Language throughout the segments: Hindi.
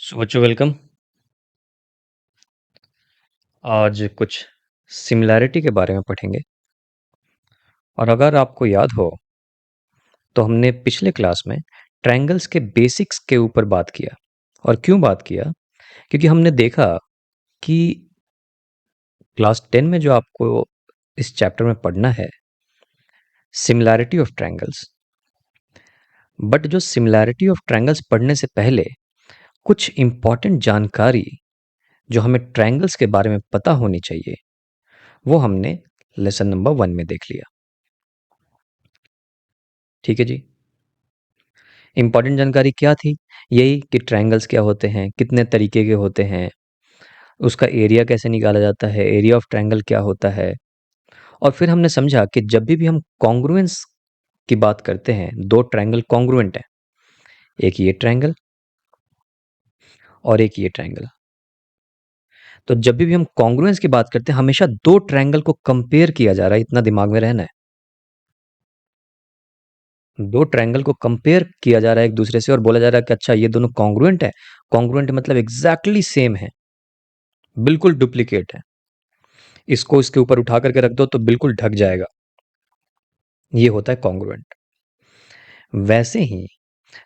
सो बच्चों वेलकम। आज कुछ सिमिलैरिटी के बारे में पढ़ेंगे। और अगर आपको याद हो तो हमने पिछले क्लास में ट्रायंगल्स के बेसिक्स के ऊपर बात किया। और क्यों बात किया? क्योंकि हमने देखा कि क्लास 10 में जो आपको इस चैप्टर में पढ़ना है, सिमिलैरिटी ऑफ ट्रायंगल्स। बट जो सिमिलैरिटी ऑफ ट्रायंगल्स पढ़ने से पहले कुछ इंपॉर्टेंट जानकारी जो हमें ट्रायंगल्स के बारे में पता होनी चाहिए, वो हमने लेसन नंबर 1 में देख लिया। ठीक है जी। इंपॉर्टेंट जानकारी क्या थी? यही कि ट्रायंगल्स क्या होते हैं, कितने तरीके के होते हैं, उसका एरिया कैसे निकाला जाता है, एरिया ऑफ ट्रायंगल क्या होता है। और फिर हमने समझा कि जब भी हम कॉन्ग्रुएंस की बात करते हैं, दो ट्रायंगल कॉन्ग्रुएंट हैं, एक ये ट्रायंगल और एक ये ट्रायंगल। तो जब भी हम कॉन्ग्रुएंस की बात करते हैं, हमेशा दो ट्रायंगल को कंपेयर किया जा रहा है, इतना दिमाग में रहना है। दो ट्रायंगल को कंपेयर किया जा रहा है एक दूसरे से और बोला जा रहा है कि अच्छा ये दोनों कॉन्ग्रुएंट है। कॉन्ग्रुएंट मतलब एग्जैक्टली सेम है, बिल्कुल डुप्लीकेट है। इसको इसके ऊपर उठा करके रख दो तो बिल्कुल ढक जाएगा। ये होता है कॉन्ग्रुएंट। वैसे ही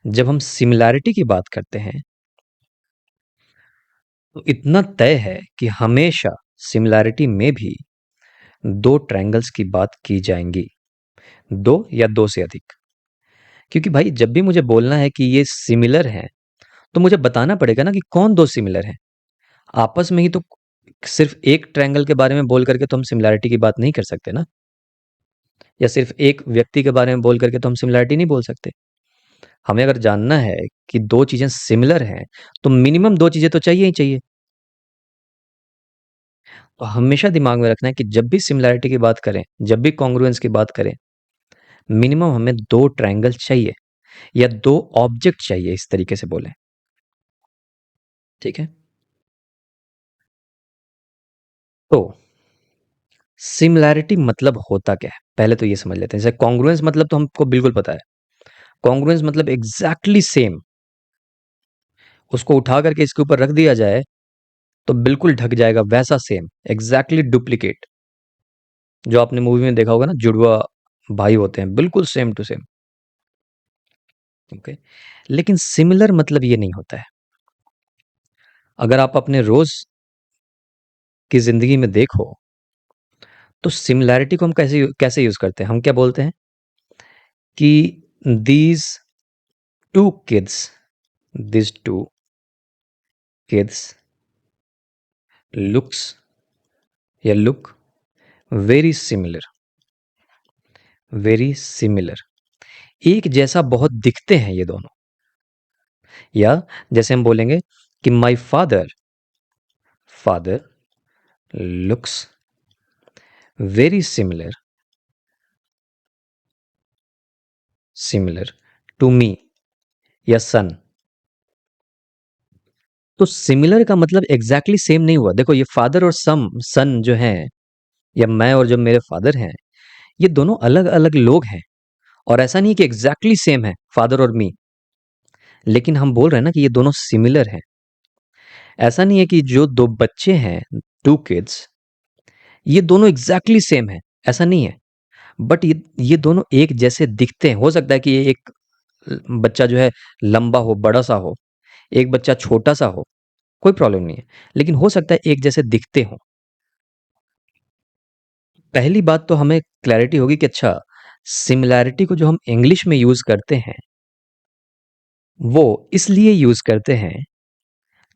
जब हम सिमिलैरिटी की बात करते हैं तो इतना तय है कि हमेशा सिमिलैरिटी में भी दो ट्रायंगल्स की बात की जाएंगी, दो या दो से अधिक। क्योंकि भाई जब भी मुझे बोलना है कि ये सिमिलर हैं तो मुझे बताना पड़ेगा ना कि कौन दो सिमिलर हैं। आपस में ही तो सिर्फ एक ट्रायंगल के बारे में बोल करके तो हम सिमिलैरिटी की बात नहीं कर सकते ना, या सिर्फ एक व्यक्ति के बारे में बोल करके तो हम सिमिलैरिटी नहीं बोल सकते। हमें अगर जानना है कि दो चीजें सिमिलर हैं तो मिनिमम दो चीजें तो चाहिए ही चाहिए। तो हमेशा दिमाग में रखना है कि जब भी सिमिलैरिटी की बात करें, जब भी कॉन्ग्रुएंस की बात करें, मिनिमम हमें दो ट्रायंगल चाहिए या दो ऑब्जेक्ट चाहिए, इस तरीके से बोलें। ठीक है। तो सिमिलैरिटी मतलब होता क्या है, पहले तो ये समझ लेते हैं। जैसे कॉन्ग्रुएंस मतलब तो हमको बिल्कुल पता है। कॉन्ग्रुएंस मतलब एग्जैक्टली सेम। उसको उठा करके इसके ऊपर रख दिया जाए तो बिल्कुल ढक जाएगा, वैसा सेम, एग्जैक्टली डुप्लीकेट। जो आपने मूवी में देखा होगा ना, जुड़वा भाई होते हैं, बिल्कुल सेम टू सेम। ओके। लेकिन सिमिलर मतलब ये नहीं होता है। अगर आप अपने रोज की जिंदगी में देखो तो सिमिलैरिटी को हम कैसे कैसे यूज करते हैं? हम क्या बोलते हैं कि these two kids these two kids looks या look very similar. Very similar, एक जैसा बहुत दिखते हैं ये दोनों। या जैसे हम बोलेंगे कि my father father looks very similar similar to me, या सन। तो सिमिलर का मतलब एग्जैक्टली सेम नहीं हुआ। देखो, ये फादर और सन जो हैं, या मैं और जो मेरे फादर हैं, ये दोनों अलग अलग लोग हैं। और ऐसा नहीं कि एग्जैक्टली सेम है फादर और मी, लेकिन हम बोल रहे हैं ना कि ये दोनों सिमिलर हैं। ऐसा नहीं है कि जो दो बच्चे हैं, टू किड्स, ये दोनों एग्जैक्टली सेम है, ऐसा नहीं है। बट ये दोनों एक जैसे दिखते हैं। हो सकता है कि ये एक बच्चा जो है लंबा हो, बड़ा सा हो, एक बच्चा छोटा सा हो, कोई प्रॉब्लम नहीं है, लेकिन हो सकता है एक जैसे दिखते हो। पहली बात तो हमें क्लैरिटी होगी कि अच्छा, सिमिलैरिटी को जो हम इंग्लिश में यूज करते हैं वो इसलिए यूज करते हैं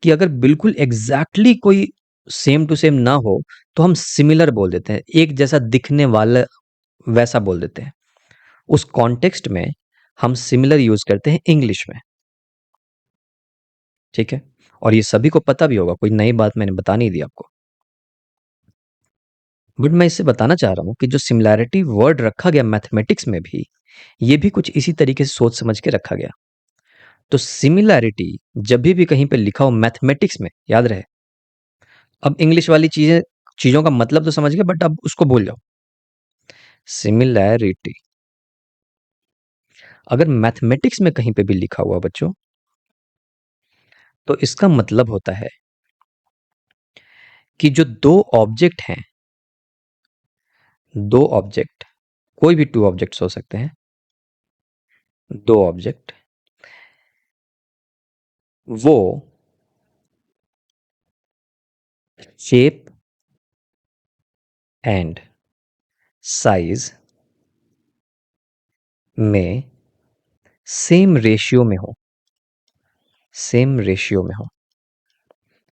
कि अगर बिल्कुल एग्जैक्टली कोई सेम टू सेम ना हो तो हम सिमिलर बोल देते हैं, एक जैसा दिखने वाला, वैसा बोल देते हैं। उस कॉन्टेक्स्ट में हम सिमिलर यूज करते हैं इंग्लिश में। ठीक है। और ये सभी को पता भी होगा, कोई नई बात मैंने बता नहीं दी आपको। बट मैं इससे बताना चाह रहा हूं कि जो सिमिलैरिटी वर्ड रखा गया मैथमेटिक्स में भी, ये भी कुछ इसी तरीके से सोच समझ के रखा गया। तो सिमिलैरिटी जब भी कहीं पे लिखा हो मैथमेटिक्स में, याद रहे। अब इंग्लिश वाली चीजों का मतलब तो समझ गए, बट अब उसको भूल जाओ। सिमिलैरिटी अगर मैथमेटिक्स में कहीं पे भी लिखा हुआ बच्चों, तो इसका मतलब होता है कि जो दो ऑब्जेक्ट हैं, दो ऑब्जेक्ट, कोई भी टू ऑब्जेक्ट्स हो सकते हैं, दो ऑब्जेक्ट, वो शेप एंड साइज में सेम रेशियो में हो, सेम रेशियो में हो।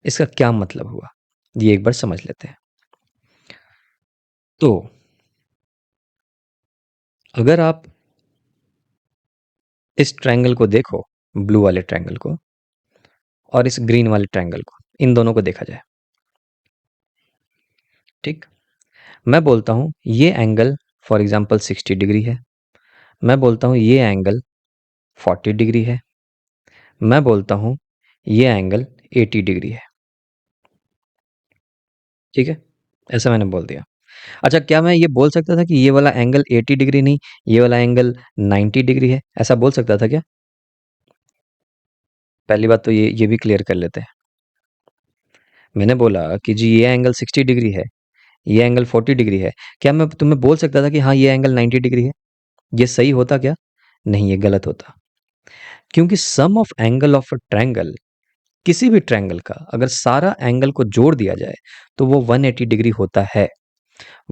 इसका क्या मतलब हुआ, ये एक बार समझ लेते हैं। तो अगर आप इस ट्रायंगल को देखो, ब्लू वाले ट्रायंगल को, और इस ग्रीन वाले ट्रायंगल को, इन दोनों को देखा जाए, ठीक, मैं बोलता हूं ये एंगल फॉर एग्जांपल 60 डिग्री है, मैं बोलता हूं ये एंगल 40 डिग्री है, मैं बोलता हूं ये एंगल 80 डिग्री है, ठीक है, ऐसा मैंने बोल दिया। अच्छा, क्या मैं ये बोल सकता था कि ये वाला एंगल 80 डिग्री नहीं, ये वाला एंगल 90 डिग्री है, ऐसा बोल सकता था क्या? पहली बात तो ये भी क्लियर कर लेते हैं। मैंने बोला कि जी ये एंगल 60 डिग्री है, ये एंगल 40 डिग्री है, क्या मैं तुम्हें बोल सकता था कि हाँ ये एंगल 90 डिग्री है? ये सही होता क्या? नहीं, ये गलत होता। क्योंकि sum of angle of a triangle, किसी भी ट्रायंगल का अगर सारा एंगल को जोड़ दिया जाए तो वो 180 डिग्री होता है।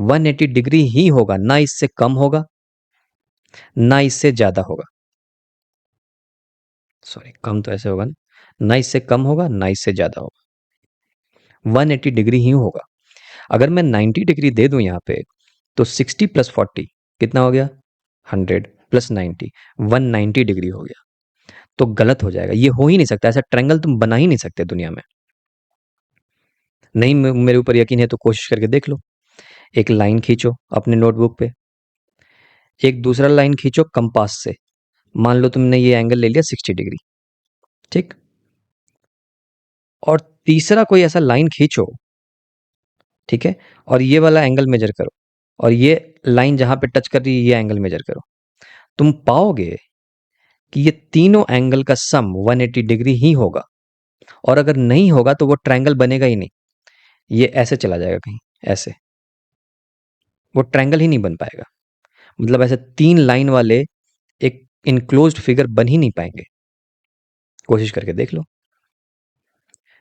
180 डिग्री ही होगा, ना इससे कम होगा ना इससे ज्यादा होगा। सॉरी, कम तो ऐसे होगा ना इससे कम होगा ना इससे ज्यादा होगा, 180 डिग्री ही होगा। अगर मैं 90 डिग्री दे दूं यहाँ पे, तो 60 प्लस 40 कितना हो गया? 100 प्लस 90, 190 डिग्री हो गया। तो गलत हो जाएगा, ये हो ही नहीं सकता, ऐसा ट्रायंगल तुम बना ही नहीं सकते दुनिया में। नहीं मेरे ऊपर यकीन है तो कोशिश करके देख लो। एक लाइन खींचो अपने नोटबुक पे, एक दूसरा लाइन खींचो कंपास से, मान लो तुमने ये एंगल ले लिया 60 डिग्री, ठीक, और तीसरा कोई ऐसा लाइन खींचो, ठीक है, और ये वाला एंगल मेजर करो, और ये लाइन जहां पे टच कर रही है ये एंगल मेजर करो, तुम पाओगे कि ये तीनों एंगल का सम 180 डिग्री ही होगा। और अगर नहीं होगा तो वो ट्रायंगल बनेगा ही नहीं, ये ऐसे चला जाएगा कहीं ऐसे, वो ट्रायंगल ही नहीं बन पाएगा। मतलब ऐसे तीन लाइन वाले एक इनक्लोज्ड फिगर बन ही नहीं पाएंगे। कोशिश करके देख लो।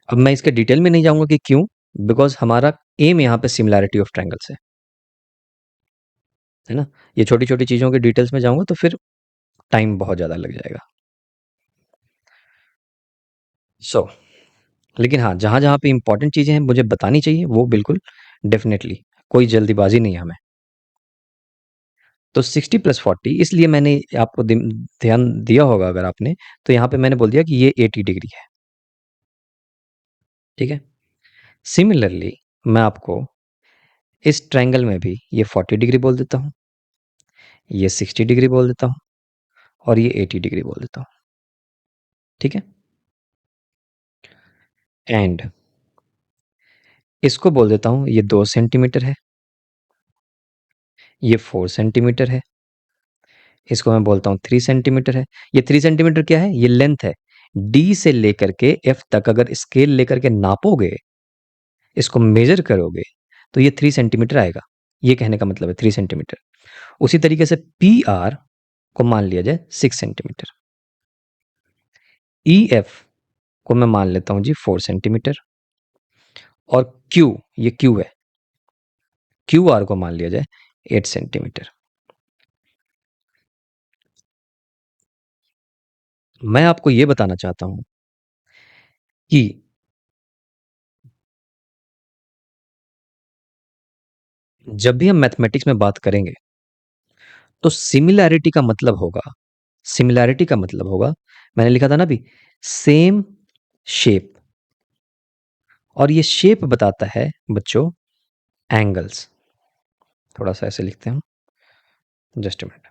अब मैं इसके डिटेल में नहीं जाऊंगा कि क्यों, बिकॉज हमारा एम यहाँ पे सिमिलैरिटी ऑफ ट्रायंगल्स है ना। ये छोटी छोटी चीजों के डिटेल्स में जाऊंगा तो फिर टाइम बहुत ज्यादा लग जाएगा। सो लेकिन हाँ, जहां जहां पे इंपॉर्टेंट चीजें हैं मुझे बतानी चाहिए, वो बिल्कुल डेफिनेटली, कोई जल्दीबाजी नहीं है हमें। तो 60 प्लस 40, इसलिए मैंने आपको ध्यान दिया होगा अगर आपने, तो यहाँ पे मैंने बोल दिया कि ये 80 डिग्री है, ठीक है। सिमिलरली मैं आपको इस ट्रायंगल में भी ये 40 डिग्री बोल देता हूँ, ये 60 डिग्री बोल देता हूँ, और ये 80 डिग्री बोल देता हूँ, ठीक है। एंड इसको बोल देता हूँ ये 2 सेंटीमीटर है, ये 4 सेंटीमीटर है, इसको मैं बोलता हूँ 3 सेंटीमीटर है। ये 3 सेंटीमीटर क्या है? ये लेंथ है। डी से लेकर के एफ तक अगर स्केल लेकर के नापोगे, इसको मेजर करोगे, तो ये 3 सेंटीमीटर आएगा। ये कहने का मतलब है 3 सेंटीमीटर। उसी तरीके से पी आर को मान लिया जाए 6 सेंटीमीटर, ई एफ को मैं मान लेता हूं जी 4 सेंटीमीटर, और क्यू, ये क्यू है, क्यू आर को मान लिया जाए 8 सेंटीमीटर। मैं आपको यह बताना चाहता हूं कि जब भी हम मैथमेटिक्स में बात करेंगे तो सिमिलैरिटी का मतलब होगा, सिमिलैरिटी का मतलब होगा, मैंने लिखा था ना अभी, सेम शेप, और ये शेप बताता है बच्चों एंगल्स। थोड़ा सा ऐसे लिखते हैं, जस्ट मिनट।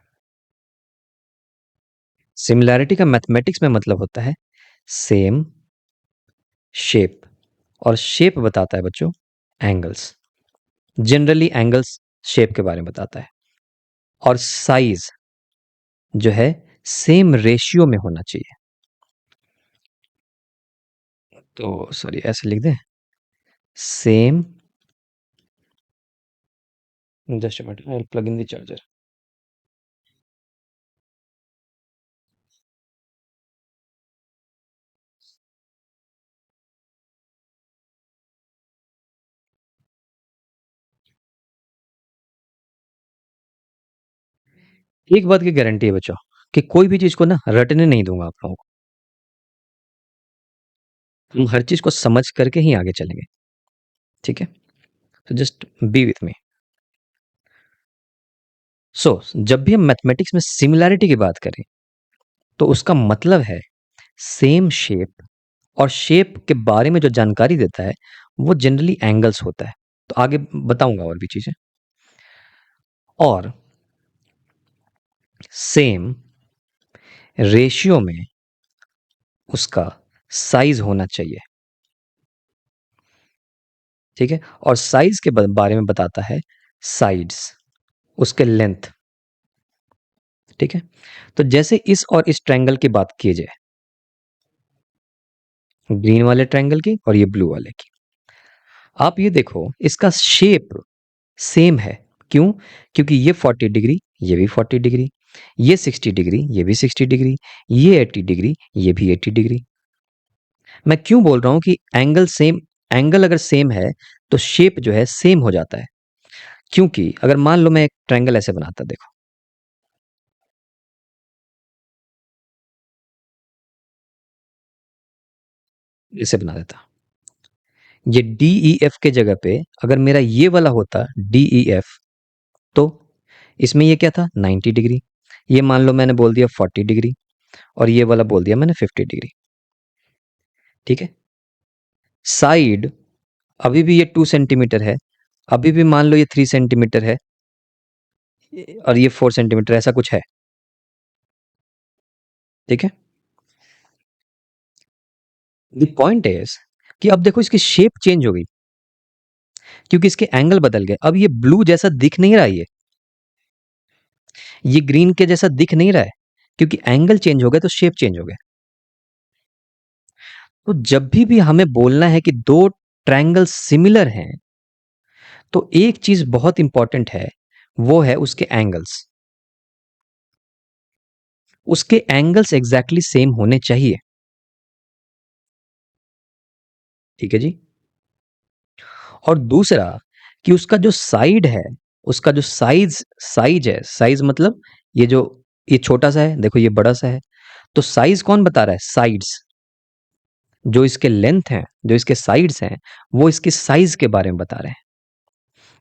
सिमिलैरिटी का मैथमेटिक्स में मतलब होता है सेम शेप, और शेप बताता है बच्चों एंगल्स। जनरली एंगल्स शेप के बारे में बताता है, और साइज जो है सेम रेशियो में होना चाहिए। तो सॉरी, ऐसे लिख दें, same, just minute, I plug in the charger. एक बात की गारंटी है बच्चों, कि कोई भी चीज को ना रटने नहीं दूंगा आप लोगों को, हम हर चीज को समझ करके ही आगे चलेंगे, ठीक है? तो जस्ट बी विथ मी। सो जब भी हम मैथमेटिक्स में सिमिलैरिटी की बात करें, तो उसका मतलब है सेम शेप, और शेप के बारे में जो जानकारी देता है वो जनरली एंगल्स होता है। तो आगे बताऊंगा और भी चीजें। और सेम रेशियो में उसका साइज होना चाहिए, ठीक है? और साइज के बारे में बताता है साइड्स, उसके लेंथ, ठीक है? तो जैसे इस और इस ट्रायंगल की बात की जाए, ग्रीन वाले ट्रायंगल की और ये ब्लू वाले की, आप ये देखो इसका शेप सेम है। क्यों? क्योंकि ये 40 डिग्री, ये भी 40 डिग्री, ये 60 डिग्री, ये भी 60 डिग्री, ये 80 डिग्री, ये भी 80 डिग्री। मैं क्यों बोल रहा हूं कि एंगल सेम, एंगल अगर सेम है तो शेप जो है सेम हो जाता है। क्योंकि अगर मान लो मैं एक ट्रायंगल ऐसे बनाता, देखो, इसे बना देता, ये डी ई एफ के जगह पे अगर मेरा ये वाला होता डी ई एफ, तो इसमें ये क्या था, 90 डिग्री, ये मान लो मैंने बोल दिया 40 डिग्री, और ये वाला बोल दिया मैंने 50 डिग्री, ठीक है? साइड अभी भी ये 2 सेंटीमीटर है, अभी भी मान लो ये 3 सेंटीमीटर है, और ये 4 सेंटीमीटर, ऐसा कुछ है, ठीक है? द पॉइंट इज कि अब देखो इसकी शेप चेंज हो गई, क्योंकि इसके एंगल बदल गए। अब ये ब्लू जैसा दिख नहीं रहा है, ये ग्रीन के जैसा दिख नहीं रहा है, क्योंकि एंगल चेंज हो गए तो शेप चेंज हो गया। तो जब भी हमें बोलना है कि दो ट्रायंगल सिमिलर हैं, तो एक चीज बहुत इंपॉर्टेंट है, वो है उसके एंगल्स। उसके एंगल्स एग्जैक्टली सेम होने चाहिए, ठीक है जी? और दूसरा कि उसका जो साइड है, उसका जो साइज है, साइज मतलब ये जो, ये छोटा सा है, देखो ये बड़ा सा है, तो साइज कौन बता रहा है? साइड्स। जो इसके लेंथ है, जो इसके साइड्स हैं, वो इसके साइज के बारे में बता रहे हैं।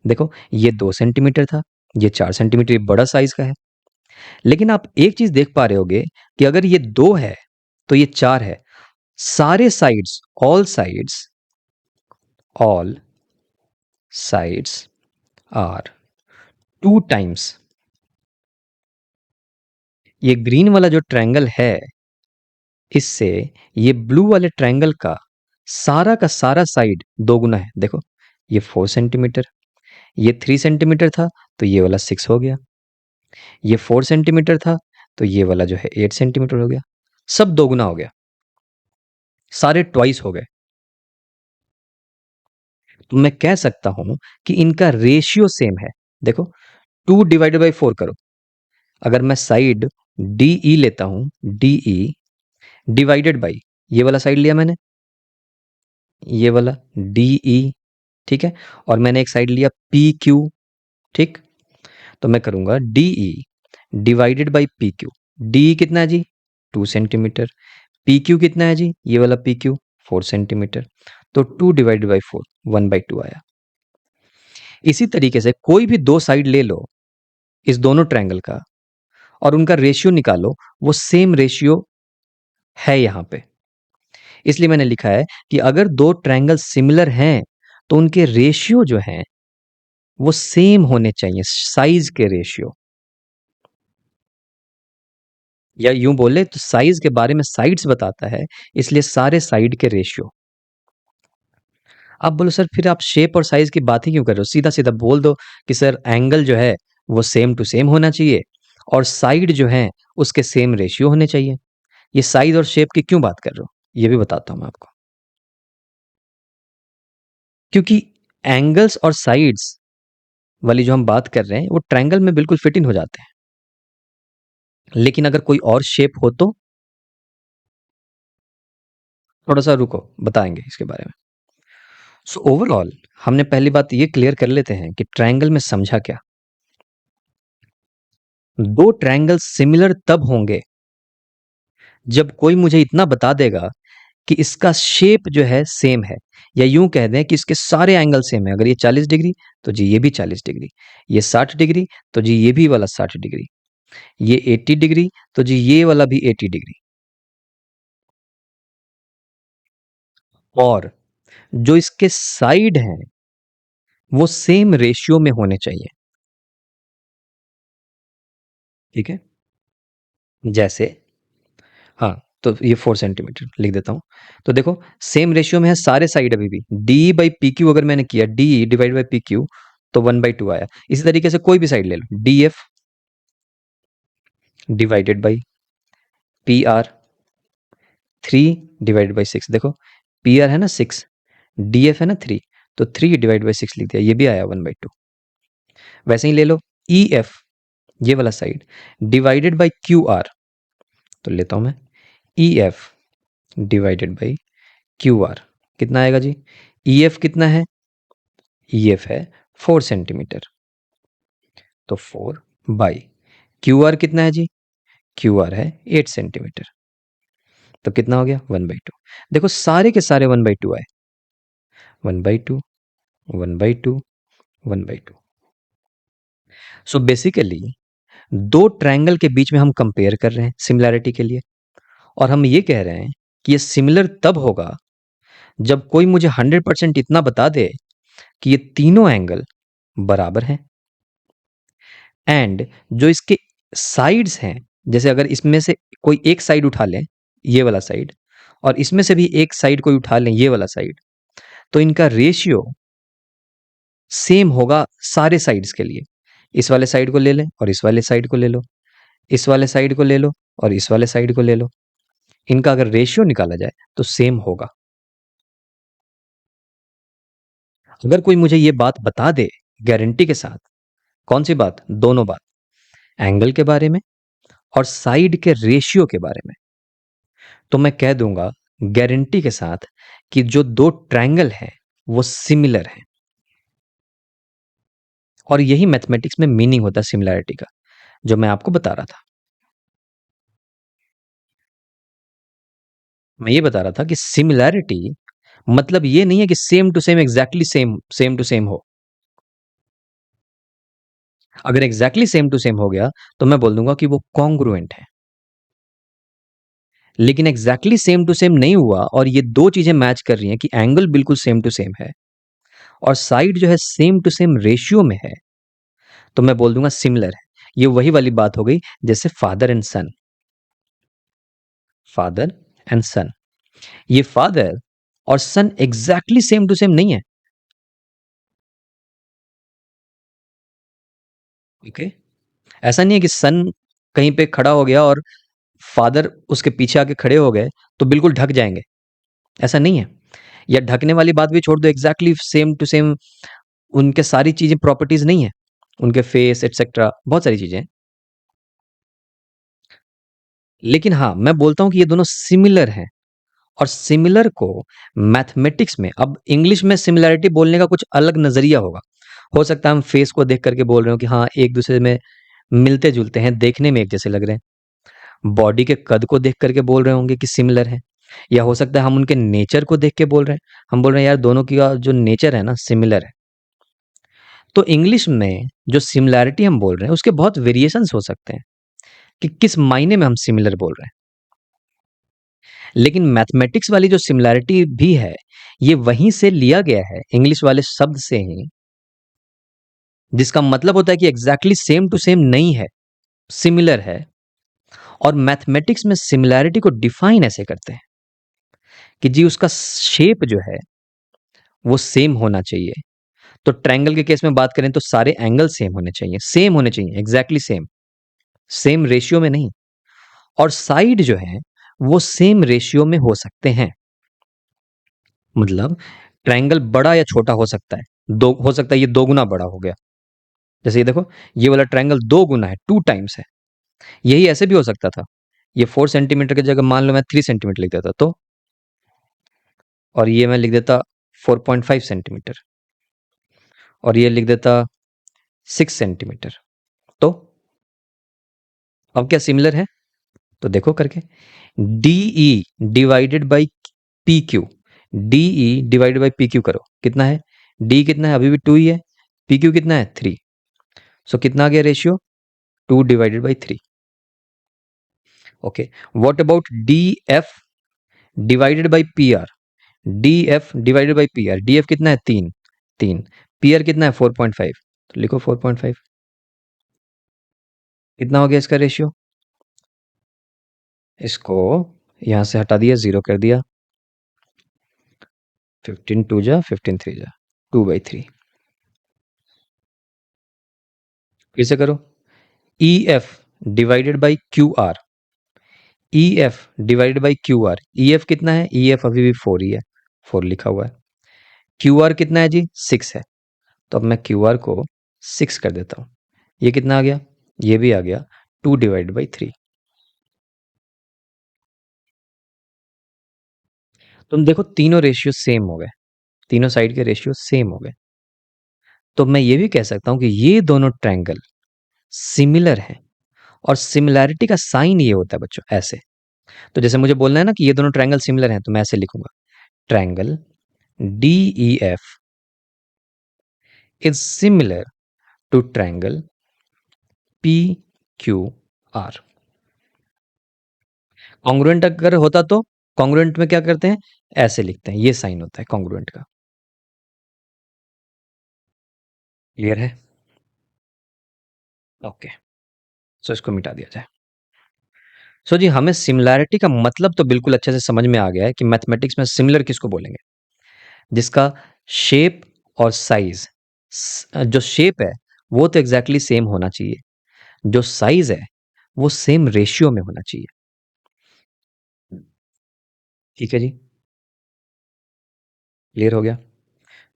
देखो ये 2 सेंटीमीटर था, ये 4 सेंटीमीटर, ये बड़ा साइज का है। लेकिन आप एक चीज देख पा रहे होगे कि अगर ये 2 है तो ये 4 है। सारे sides, all sides are 2 times. ये ग्रीन वाला जो ट्रायंगल है, इससे ये ब्लू वाले ट्रायंगल का सारा साइड दो गुना है। देखो ये 4 सेंटीमीटर, ये 3 सेंटीमीटर था, तो ये वाला 6 हो गया, ये 4 सेंटीमीटर था, तो ये वाला जो है 8 सेंटीमीटर हो गया। सब दो गुना हो गया, सारे ट्वाइस हो गए। तो मैं कह सकता हूं कि इनका रेशियो सेम है। देखो 2 डिवाइडेड बाई 4 करो, अगर मैं साइड डी ई लेता हूं, डी ई डिवाइडेड बाई, ये वाला साइड लिया मैंने, ये वाला डी ई, ठीक है? और मैंने एक साइड लिया पी क्यू, ठीक? तो मैं करूंगा D E divided by P Q. D कितना है जी? 2 सेंटीमीटर। पी क्यू कितना है जी? ये वाला पी क्यू 4 सेंटीमीटर। तो 2 डिवाइडेड बाई 4, 1/2 आया। इसी तरीके से कोई भी दो साइड ले लो इस दोनों ट्रायंगल का, और उनका रेशियो निकालो, वो सेम रेशियो है यहां पे। इसलिए मैंने लिखा है कि अगर दो ट्रायंगल सिमिलर हैं तो उनके रेशियो जो हैं वो सेम होने चाहिए, साइज के रेशियो। या यूं बोले तो साइज के बारे में साइड्स बताता है, इसलिए सारे साइड के रेशियो। आप बोलो सर फिर आप शेप और साइज की बात ही क्यों कर रहे हो? सीधा सीधा बोल दो कि सर एंगल जो है वो सेम टू सेम होना चाहिए, और साइड जो है उसके सेम रेशियो होने चाहिए। ये साइज और शेप की क्यों बात कर रहे हो, ये भी बताता हूं मैं आपको। क्योंकि एंगल्स और साइड्स वाली जो हम बात कर रहे हैं वो ट्रायंगल में बिल्कुल फिट इन हो जाते हैं, लेकिन अगर कोई और शेप हो तो थोड़ा सा रुको, बताएंगे इसके बारे में। सो ओवरऑल हमने पहली बात ये क्लियर कर लेते हैं कि ट्रायंगल में समझा क्या। दो ट्रायंगल सिमिलर तब होंगे जब कोई मुझे इतना बता देगा कि इसका शेप जो है सेम है, या यूं कह दें कि इसके सारे एंगल सेम है। अगर ये 40 डिग्री तो जी ये भी 40 डिग्री, ये 60 डिग्री तो जी ये भी वाला 60 डिग्री, ये 80 डिग्री तो जी ये वाला भी 80 डिग्री, और जो इसके साइड हैं वो सेम रेशियो में होने चाहिए। ठीक है, जैसे हाँ, तो ये 4 सेंटीमीटर लिख देता हूं। तो देखो सेम रेशियो में है सारे साइड, अभी भी डी बाई पी क्यू अगर मैंने किया, D divide by P Q तो 1/2 आया। इसी तरीके से कोई भी साइड ले लो, d f divided by p r 3/6। देखो पी आर है ना 6, डी एफ है ना 3, तो 3/6 लिख दिया, ये भी आया 1/2। वैसे ही ले लो ई एफ, ये वाला side divided by Q R, तो लेता हूं मैं E F divided by Q R, कितना आएगा जी? ई एफ कितना है? ई एफ है 4 सेंटीमीटर, तो 4 बाई क्यू आर कितना है जी? क्यू आर है 8 सेंटीमीटर, तो कितना हो गया? 1/2। देखो सारे के सारे 1/2 आए, 1/2, 1/2, 1/2। सो बेसिकली दो ट्रायंगल के बीच में हम कंपेयर कर रहे हैं सिमिलैरिटी के लिए, और हम ये कह रहे हैं कि ये सिमिलर तब होगा जब कोई मुझे 100% इतना बता दे कि ये तीनों एंगल बराबर हैं, एंड जो इसके साइड्स हैं, जैसे अगर इसमें से कोई एक साइड उठा लें, ये वाला साइड, और इसमें से भी एक साइड कोई उठा लें, ये वाला साइड, तो इनका रेशियो सेम होगा सारे साइड्स के लिए। इस वाले साइड को ले लें और इस वाले साइड को ले लो, इस वाले साइड को ले लो और इस वाले साइड को ले लो, इनका अगर रेशियो निकाला जाए तो सेम होगा। अगर कोई मुझे ये बात बता दे गारंटी के साथ, कौन सी बात? दोनों बात, एंगल के बारे में और साइड के रेशियो के बारे में, तो मैं कह दूंगा गारंटी के साथ कि जो दो ट्रायंगल हैं वो सिमिलर हैं। और यही मैथमेटिक्स में मीनिंग होता है सिमिलैरिटी का, जो मैं आपको बता रहा था। मैं ये बता रहा था कि सिमिलैरिटी मतलब ये नहीं है कि same to same, exactly same, same to same हो। अगर एग्जैक्टली सेम टू सेम हो गया तो मैं बोल दूंगा कि वो कॉन्ग्रुएंट है। लेकिन एग्जैक्टली सेम टू सेम नहीं हुआ और ये दो चीजें मैच कर रही हैं कि एंगल बिल्कुल सेम टू सेम है और साइड जो है सेम टू सेम रेशियो में है, तो मैं बोल दूंगा सिमिलर है। ये वही वाली बात हो गई जैसे father and son, father and son, ये फादर और son exactly same to same नहीं है। ओके, ऐसा नहीं है कि सन कहीं पे खड़ा हो गया और फादर उसके पीछे आके खड़े हो गए तो बिल्कुल ढक जाएंगे, ऐसा नहीं है। या ढकने वाली बात भी छोड़ दो, एग्जैक्टली सेम टू सेम उनके सारी चीजें प्रॉपर्टीज नहीं है, उनके फेस एटसेट्रा बहुत सारी चीजें। लेकिन हाँ मैं बोलता हूं कि ये दोनों सिमिलर हैं, और सिमिलर को मैथमेटिक्स में, अब इंग्लिश में सिमिलैरिटी बोलने का कुछ अलग नजरिया होगा। हो सकता है हम फेस को देख करके बोल रहे हो कि हाँ एक दूसरे में मिलते जुलते हैं, देखने में एक जैसे लग रहे हैं। बॉडी के कद को देख करके बोल रहे होंगे कि सिमिलर है, या हो सकता है हम उनके नेचर को देख के बोल रहे हैं, हम बोल रहे हैं यार दोनों की जो नेचर है ना सिमिलर है। तो इंग्लिश में जो सिमिलैरिटी हम बोल रहे हैं उसके बहुत वेरिएशंस हो सकते हैं कि किस मायने में हम सिमिलर बोल रहे हैं। लेकिन मैथमेटिक्स वाली जो सिमिलैरिटी भी है ये वहीं से लिया गया है, इंग्लिश वाले शब्द से ही, जिसका मतलब होता है कि एग्जैक्टली सेम टू सेम नहीं है, सिमिलर है। और मैथमेटिक्स में सिमिलैरिटी को डिफाइन ऐसे करते हैं कि जी उसका शेप जो है वो सेम होना चाहिए। तो ट्रायंगल के केस में बात करें तो सारे एंगल सेम होने चाहिए, सेम होने चाहिए, एग्जैक्टली सेम, सेम रेशियो में नहीं। और साइड जो है वो सेम रेशियो में हो सकते हैं। मतलब ट्रायंगल बड़ा या छोटा हो सकता है, दो हो सकता है ये दो गुना बड़ा हो गया। जैसे ये देखो, ये वाला ट्रायंगल दो गुना है, 2 टाइम्स है। यही ऐसे भी हो सकता था, ये 4 सेंटीमीटर की जगह मान लो मैं 3 सेंटीमीटर लिख देता तो, और ये मैं लिख देता 4.5 सेंटीमीटर, और ये लिख देता 6 सेंटीमीटर। तो अब क्या सिमिलर है? तो देखो करके, DE divided by P Q, DE divided by P Q करो, कितना है? डी कितना है? अभी भी 2 ही है। पी क्यू कितना है? 3। सो कितना आ गया ratio? 2/3। Okay, what about D f divided by p are? D f divided by p are, D F कितना है? 3। पी आर कितना है? 4.5। तो लिखो 4.5। कितना हो गया इसका रेशियो? इसको यहां से हटा दिया, 0 कर दिया। 15 2 जा 15 3 जा 2/3। फिर से करो, E F divided by Q R, E F divided by Q R. E F कितना है? ई एफ अभी भी 4 ही है, 4 लिखा हुआ है। क्यू आर कितना है जी? 6 है। तो अब मैं क्यू आर को 6 कर देता हूं। ये कितना आ गया? ये भी आ गया 2/3। तुम देखो तीनों रेशियो सेम हो गए, तीनों साइड के रेशियो सेम हो गए। तो मैं ये भी कह सकता हूं कि ये दोनों ट्रायंगल सिमिलर हैं, और सिमिलैरिटी का साइन ये होता है बच्चों, ऐसे। तो जैसे मुझे बोलना है ना कि ये दोनों ट्रायंगल सिमिलर हैं, तो मैं ऐसे लिखूंगा, triangle D E F is similar to triangle P Q R. Congruent अगर होता तो कॉन्ग्रुएंट में क्या करते हैं? ऐसे लिखते हैं, ये साइन होता है कॉन्ग्रुएंट का। क्लियर है? ओके, सो इसको मिटा दिया जाए। सो जी, हमें सिमिलैरिटी का मतलब तो बिल्कुल अच्छे से समझ में आ गया है कि मैथमेटिक्स में सिमिलर किसको बोलेंगे? जिसका शेप और साइज, जो शेप है वो तो एग्जैक्टली सेम होना चाहिए, जो साइज है वो सेम रेशियो में होना चाहिए। ठीक है जी, क्लियर हो गया?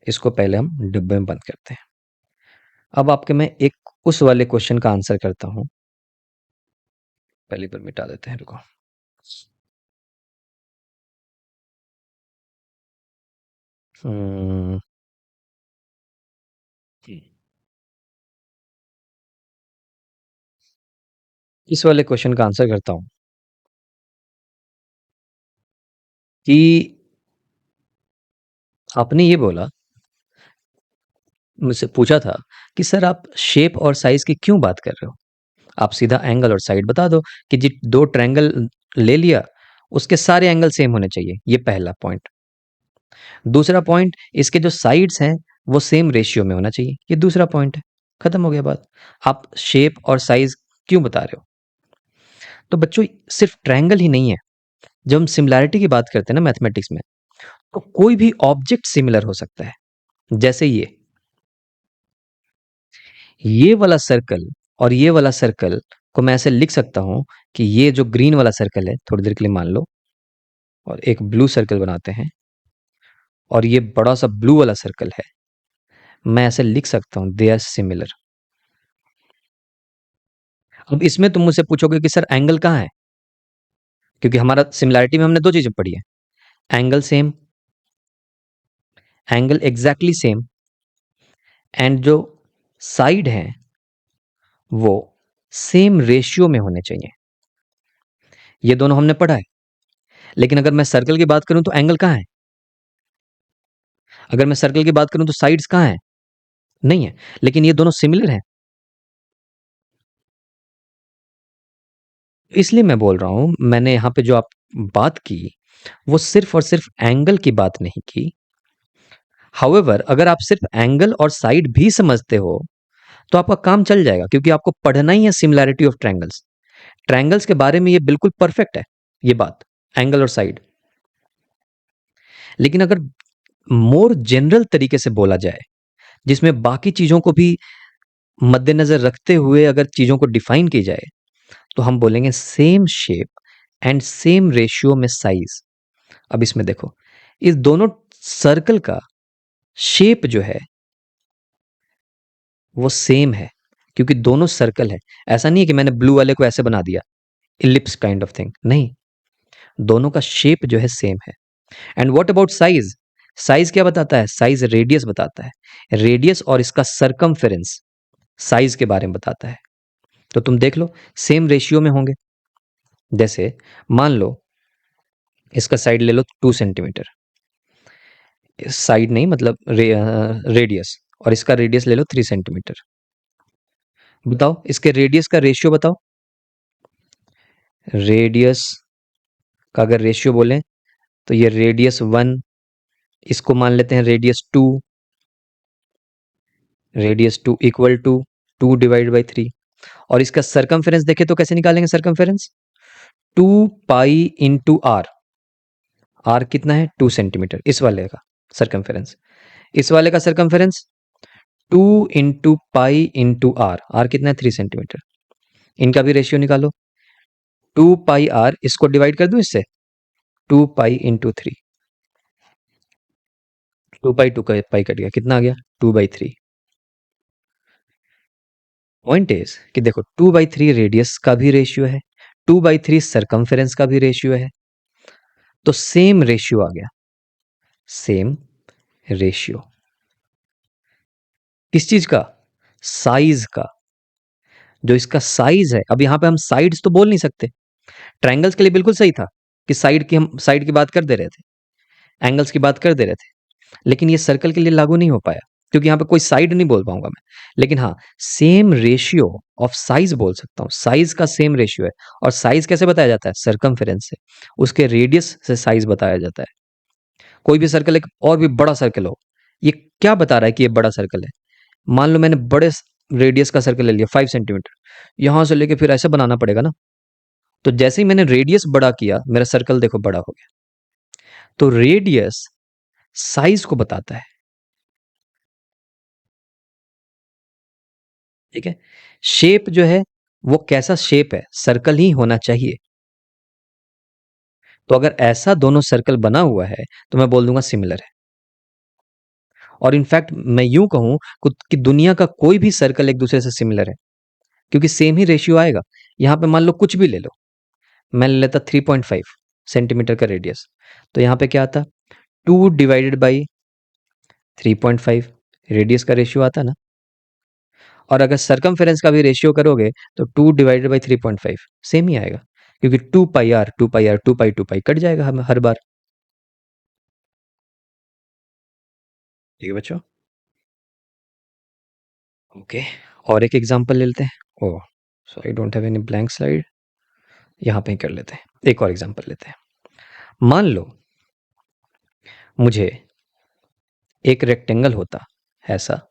इसको पहले हम डिब्बे में बंद करते हैं। अब आपके मैं एक उस वाले क्वेश्चन का आंसर करता हूं, पहले पर मिटा देते हैं, रुको। हम्म, इस वाले क्वेश्चन का आंसर करता हूं कि आपने ये बोला, मुझसे पूछा था कि सर आप शेप और साइज की क्यों बात कर रहे हो? आप सीधा एंगल और साइड बता दो कि जी दो ट्रायंगल ले लिया, उसके सारे एंगल सेम होने चाहिए, ये पहला पॉइंट। दूसरा पॉइंट, इसके जो साइड्स हैं वो सेम रेशियो में होना चाहिए, ये दूसरा पॉइंट है। खत्म हो गया बात। आप शेप और साइज क्यों बता रहे हो? तो बच्चों, सिर्फ ट्रायंगल ही नहीं है, जब हम सिमिलैरिटी की बात करते हैं ना मैथमेटिक्स में, तो कोई भी ऑब्जेक्ट सिमिलर हो सकता है। जैसे ये वाला सर्कल और ये वाला सर्कल को मैं ऐसे लिख सकता हूं कि ये जो ग्रीन वाला सर्कल है, थोड़ी देर के लिए मान लो, और एक ब्लू सर्कल बनाते हैं, और ये बड़ा सा ब्लू वाला सर्कल है, मैं ऐसे लिख सकता हूं दे आर सिमिलर। अब इसमें तुम मुझसे पूछोगे कि सर एंगल कहाँ है? क्योंकि हमारा सिमिलैरिटी में हमने दो चीजें पढ़ी है, angle same, angle exactly same, and जो साइड है वो सेम रेशियो में होने चाहिए। ये दोनों हमने पढ़ा है। लेकिन अगर मैं सर्कल की बात करूं तो एंगल कहाँ है? अगर मैं सर्कल की बात करूं तो साइड्स कहाँ है? नहीं है। लेकिन ये दोनों सिमिलर हैं, इसलिए मैं बोल रहा हूं, मैंने यहां पे जो आप बात की वो सिर्फ और सिर्फ एंगल की बात नहीं की। हाउएवर, अगर आप सिर्फ एंगल और साइड भी समझते हो तो आपका काम चल जाएगा, क्योंकि आपको पढ़ना ही है सिमिलैरिटी ऑफ ट्रायंगल्स। ट्रायंगल्स के बारे में ये बिल्कुल परफेक्ट है, ये बात, एंगल और साइड। लेकिन अगर मोर जनरल तरीके से बोला जाए, जिसमें बाकी चीजों को भी मद्देनजर रखते हुए अगर चीजों को डिफाइन की जाए, तो हम बोलेंगे same shape and same ratio में साइज। अब इसमें देखो, इस दोनों सर्कल का शेप जो है वो सेम है, क्योंकि दोनों सर्कल है। ऐसा नहीं है कि मैंने ब्लू वाले को ऐसे बना दिया, इलिप्स काइंड ऑफ थिंग, नहीं, दोनों का शेप जो है सेम है। And what about size? Size क्या बताता है? साइज रेडियस बताता है। रेडियस और इसका सरकमफेरेंस साइज के बारे में बताता है। तो तुम देख लो सेम रेशियो में होंगे। जैसे मान लो इसका साइड ले लो 2 सेंटीमीटर, साइड नहीं मतलब रेडियस, और इसका रेडियस ले लो 3 सेंटीमीटर। बताओ इसके रेडियस का रेशियो बताओ। रेडियस का अगर रेशियो बोलें तो ये रेडियस 1, इसको मान लेते हैं रेडियस 2, रेडियस 2 इक्वल टू 2/3। और इसका सरकमफेरेंस देखें तो कैसे निकालेंगे circumference? 2 pi into R. R कितना है? 2 सेंटीमीटर। इस वाले का सरकमफेरेंस, इस वाले का circumference 2 into pi into R. R कितना है? 3 सेंटीमीटर। इनका भी रेशियो निकालो। 2 पाई आर, इसको डिवाइड कर दूं इससे, 2 पाई इंटू 3। 2 पाई कट गया, कितना आ गया? 2/3। पॉइंट इज कि देखो 2/3 रेडियस का भी रेशियो है, 2/3 सरकमफेरेंस का भी रेशियो है, तो सेम रेशियो आ गया। सेम रेशियो किस चीज का? साइज का। जो इसका साइज है, अब यहां पे हम साइड्स तो बोल नहीं सकते। ट्रायंगल्स के लिए बिल्कुल सही था कि साइड की बात कर दे रहे थे, एंगल्स की बात कर दे रहे थे, लेकिन ये सर्कल के लिए लागू नहीं हो पाया, क्योंकि यहां पे कोई साइड नहीं बोल पाऊंगा मैं। लेकिन हाँ, सेम रेशियो ऑफ साइज बोल सकता हूं। साइज का सेम रेशियो है। और साइज कैसे बताया जाता है? सरकमफेरेंस से, उसके रेडियस से साइज बताया जाता है। कोई भी सर्कल, एक और भी बड़ा सर्कल हो, ये क्या बता रहा है कि ये बड़ा सर्कल है? मान लो मैंने बड़े रेडियस का सर्कल ले लिया 5 सेंटीमीटर, यहां से लेके फिर ऐसे बनाना पड़ेगा ना। तो जैसे ही मैंने रेडियस बड़ा किया, मेरा सर्कल देखो बड़ा हो गया। तो रेडियस साइज को बताता है, ठीक है। शेप जो है वो कैसा शेप है? सर्कल ही होना चाहिए। तो अगर ऐसा दोनों सर्कल बना हुआ है तो मैं बोल दूंगा सिमिलर है। और इनफैक्ट मैं यूं कहूं कि दुनिया का कोई भी सर्कल एक दूसरे से सिमिलर है, क्योंकि सेम ही रेशियो आएगा। यहां पे मान लो कुछ भी ले लो, मैं ले लेता 3.5 सेंटीमीटर का रेडियस, तो यहां पे क्या आता? 2/3.5 रेडियस का रेशियो आता ना। और अगर सरकमफेरेंस का भी रेशियो करोगे तो 2/3.5 सेम ही आएगा, क्योंकि 2 pi r 2 pi r 2 pi cut जाएगा हमें हर बार। ठीक है बच्चों, ओके। और एक एग्जांपल ले लेते हैं। Oh, so I don't have any blank slide, यहाँ पे ही कर लेते हैं। एक और एग्जांपल लेते हैं। मान लो मुझे एक रेक्टेंगल होता ऐसा,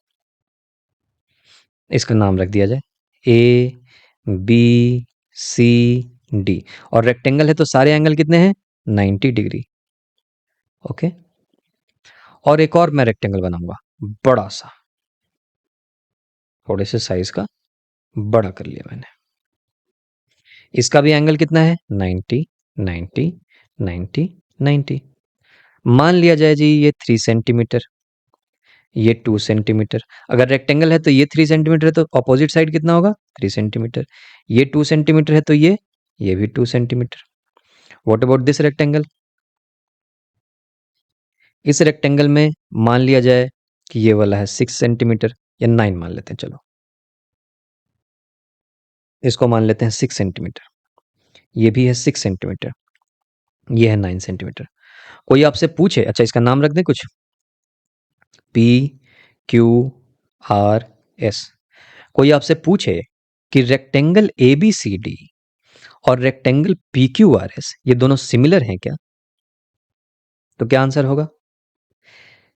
इसका नाम रख दिया जाए ABCD, और रेक्टेंगल है तो सारे एंगल कितने हैं? 90 डिग्री। ओके। और एक और मैं रेक्टेंगल बनाऊंगा बड़ा सा, थोड़े से साइज का बड़ा कर लिया मैंने। इसका भी एंगल कितना है? 90 90 90 90। मान लिया जाए जी ये 3 सेंटीमीटर, ये 2 सेंटीमीटर। अगर रेक्टेंगल है तो ये 3 सेंटीमीटर है, तो ऑपोजिट साइड कितना होगा? 3 सेंटीमीटर। ये 2 सेंटीमीटर है तो ये भी 2 centimetre. What about this rectangle? इस रेक्टेंगल में मान लिया जाए कि ये वाला है 6 सेंटीमीटर, या 9 मान लेते हैं, चलो इसको मान लेते हैं 6 सेंटीमीटर। ये भी है 6 सेंटीमीटर, ये है 9 सेंटीमीटर। कोई आपसे पूछे, अच्छा इसका नाम रख दें कुछ, PQRS। कोई आपसे पूछे कि रेक्टेंगल ABCD और रेक्टेंगल PQRS ये दोनों सिमिलर हैं क्या? तो क्या आंसर होगा?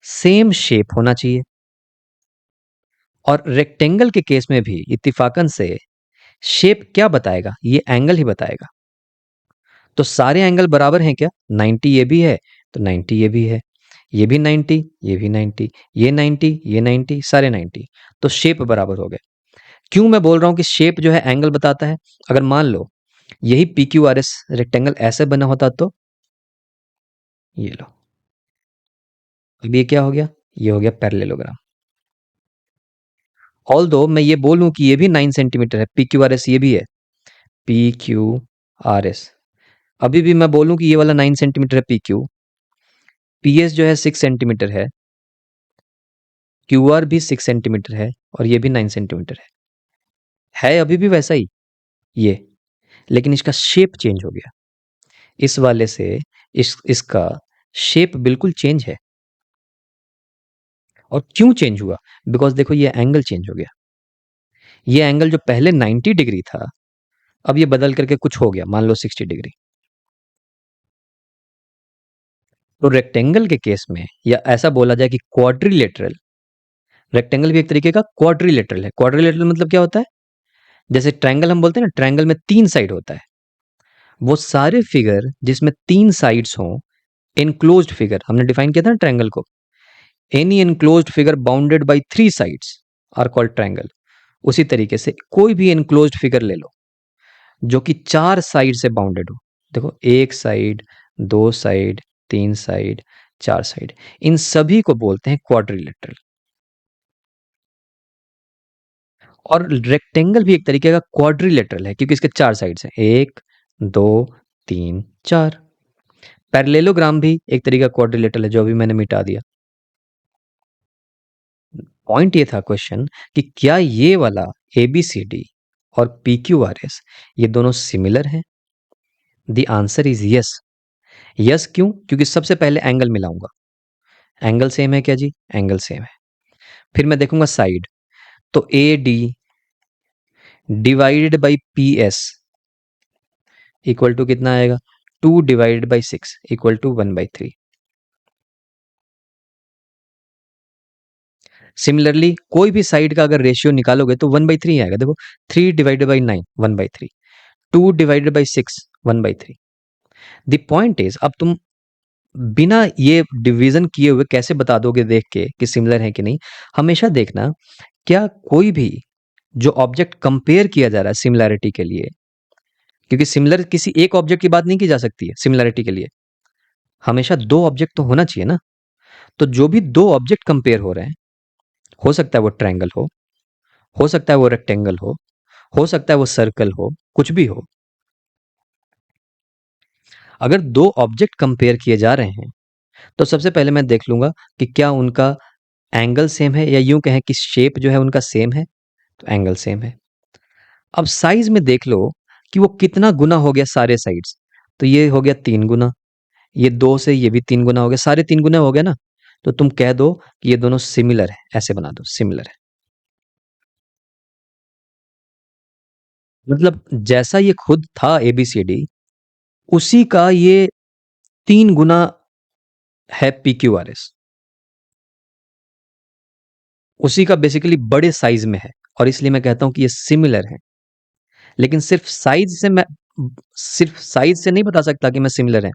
सेम शेप होना चाहिए। और रेक्टेंगल के केस में भी इत्तिफाकन से शेप क्या बताएगा? ये एंगल ही बताएगा। तो सारे एंगल बराबर हैं क्या? 90 ये भी है तो 90 ये भी है, ये भी 90 ये भी 90, ये 90 ये 90, सारे 90, तो शेप बराबर हो गए। क्यों मैं बोल रहा हूं कि शेप जो है एंगल बताता है? अगर मान लो यही PQRS रेक्टेंगल ऐसे बना होता तो ये लो, अब ये क्या हो गया? ये हो गया पैरेललोग्राम। ऑल्दो मैं ये बोलूं कि ये भी 9 सेंटीमीटर है, पी क्यू आर एस ये भी है, पी क्यू आर एस, अभी भी मैं बोलूं कि ये वाला 9 सेंटीमीटर है पी क्यू, पी एस जो है 6 सेंटीमीटर क्यू आर भी 6 सेंटीमीटर है, और ये भी 9 सेंटीमीटर है अभी भी वैसा ही ये, लेकिन इसका शेप चेंज हो गया। इस वाले से इसका शेप बिल्कुल चेंज है। और क्यों चेंज हुआ? बिकॉज देखो ये एंगल चेंज हो गया। ये एंगल जो पहले 90 डिग्री था, अब ये बदल करके कुछ हो गया, मान लो 60 डिग्री। तो रेक्टेंगल के केस में, या ऐसा बोला जाए कि क्वाड्रिलेटरल, रेक्टेंगल भी एक तरीके का क्वाड्रिलेटरल है। क्वाड्रिलेटरल मतलब क्या होता है? जैसे ट्रायंगल हम बोलते हैं ना, ट्रायंगल में 3 साइड होता है। वो सारे फिगर जिसमें 3 साइड्स हों, एनक्लोज्ड फिगर, हमने डिफाइन किया था ना ट्रायंगल को, any enclosed figure bounded by 3 sides are called triangle. उसी तरीके से कोई भी एनक्लोज्ड फिगर ले लो जो कि 4 साइड से बाउंडेड हो। देखो, 1 साइड, 2 साइड, 3 साइड, 4 साइड, इन सभी को बोलते हैं क्वाड्रिलेटरल। और रेक्टेंगल भी एक तरीके का क्वाड्रिलेटरल है, क्योंकि इसके 4 साइड्स हैं, 1, 2, 3, 4। पैरेललोग्राम भी एक तरीका क्वाड्रिलेटरल है, जो अभी मैंने मिटा दिया। पॉइंट ये था क्वेश्चन कि क्या ये वाला ABCD और PQRS ये दोनों सिमिलर हैं? The answer is yes. Yes क्यों? क्योंकि सबसे पहले एंगल मिलाऊंगा। एंगल सेम है क्या जी? एंगल सेम है। फिर मैं देखूंगा साइड, तो AD divided by PS equal to कितना आएगा? 2 divided by 6 equal to 1/3। Similarly कोई भी साइड का अगर रेशियो निकालोगे तो 1/3 आएगा। देखो, 3 divided by 9 1/3, 2 divided by 6 1/3। The point is, अब तुम बिना ये डिवीजन किए हुए कैसे बता दोगे देख के कि सिमिलर है कि नहीं? हमेशा देखना, क्या कोई भी जो ऑब्जेक्ट कंपेयर किया जा रहा है सिमिलैरिटी के लिए, क्योंकि सिमिलर किसी एक ऑब्जेक्ट की बात नहीं की जा सकती है सिमिलैरिटी के लिए, हमेशा 2 ऑब्जेक्ट तो होना चाहिए ना। तो जो भी 2 ऑब्जेक्ट कंपेयर हो रहे हैं, हो सकता है वो ट्रायंगल हो सकता है वो रेक्टेंगल हो सकता है वो सर्कल हो, कुछ भी हो। अगर 2 ऑब्जेक्ट कंपेयर किए जा रहे हैं, तो सबसे पहले मैं देख लूंगा कि क्या उनका एंगल सेम है, या यूं कहें कि शेप जो है उनका सेम है, तो एंगल सेम है। अब साइज में देख लो कि वो कितना गुना हो गया सारे साइड्स, तो ये हो गया 3 गुना, ये 2 से ये भी 3 गुना हो गया, सारे 3 गुना हो गया ना। तो तुम कह दो कि ये दोनों सिमिलर है, ऐसे बना दो, सिमिलर है। मतलब जैसा ये खुद था ABCD, उसी का ये 3 गुना है PQRS, उसी का बेसिकली बड़े साइज में है, और इसलिए मैं कहता हूं कि ये सिमिलर है। लेकिन सिर्फ साइज से नहीं बता सकता कि मैं सिमिलर है,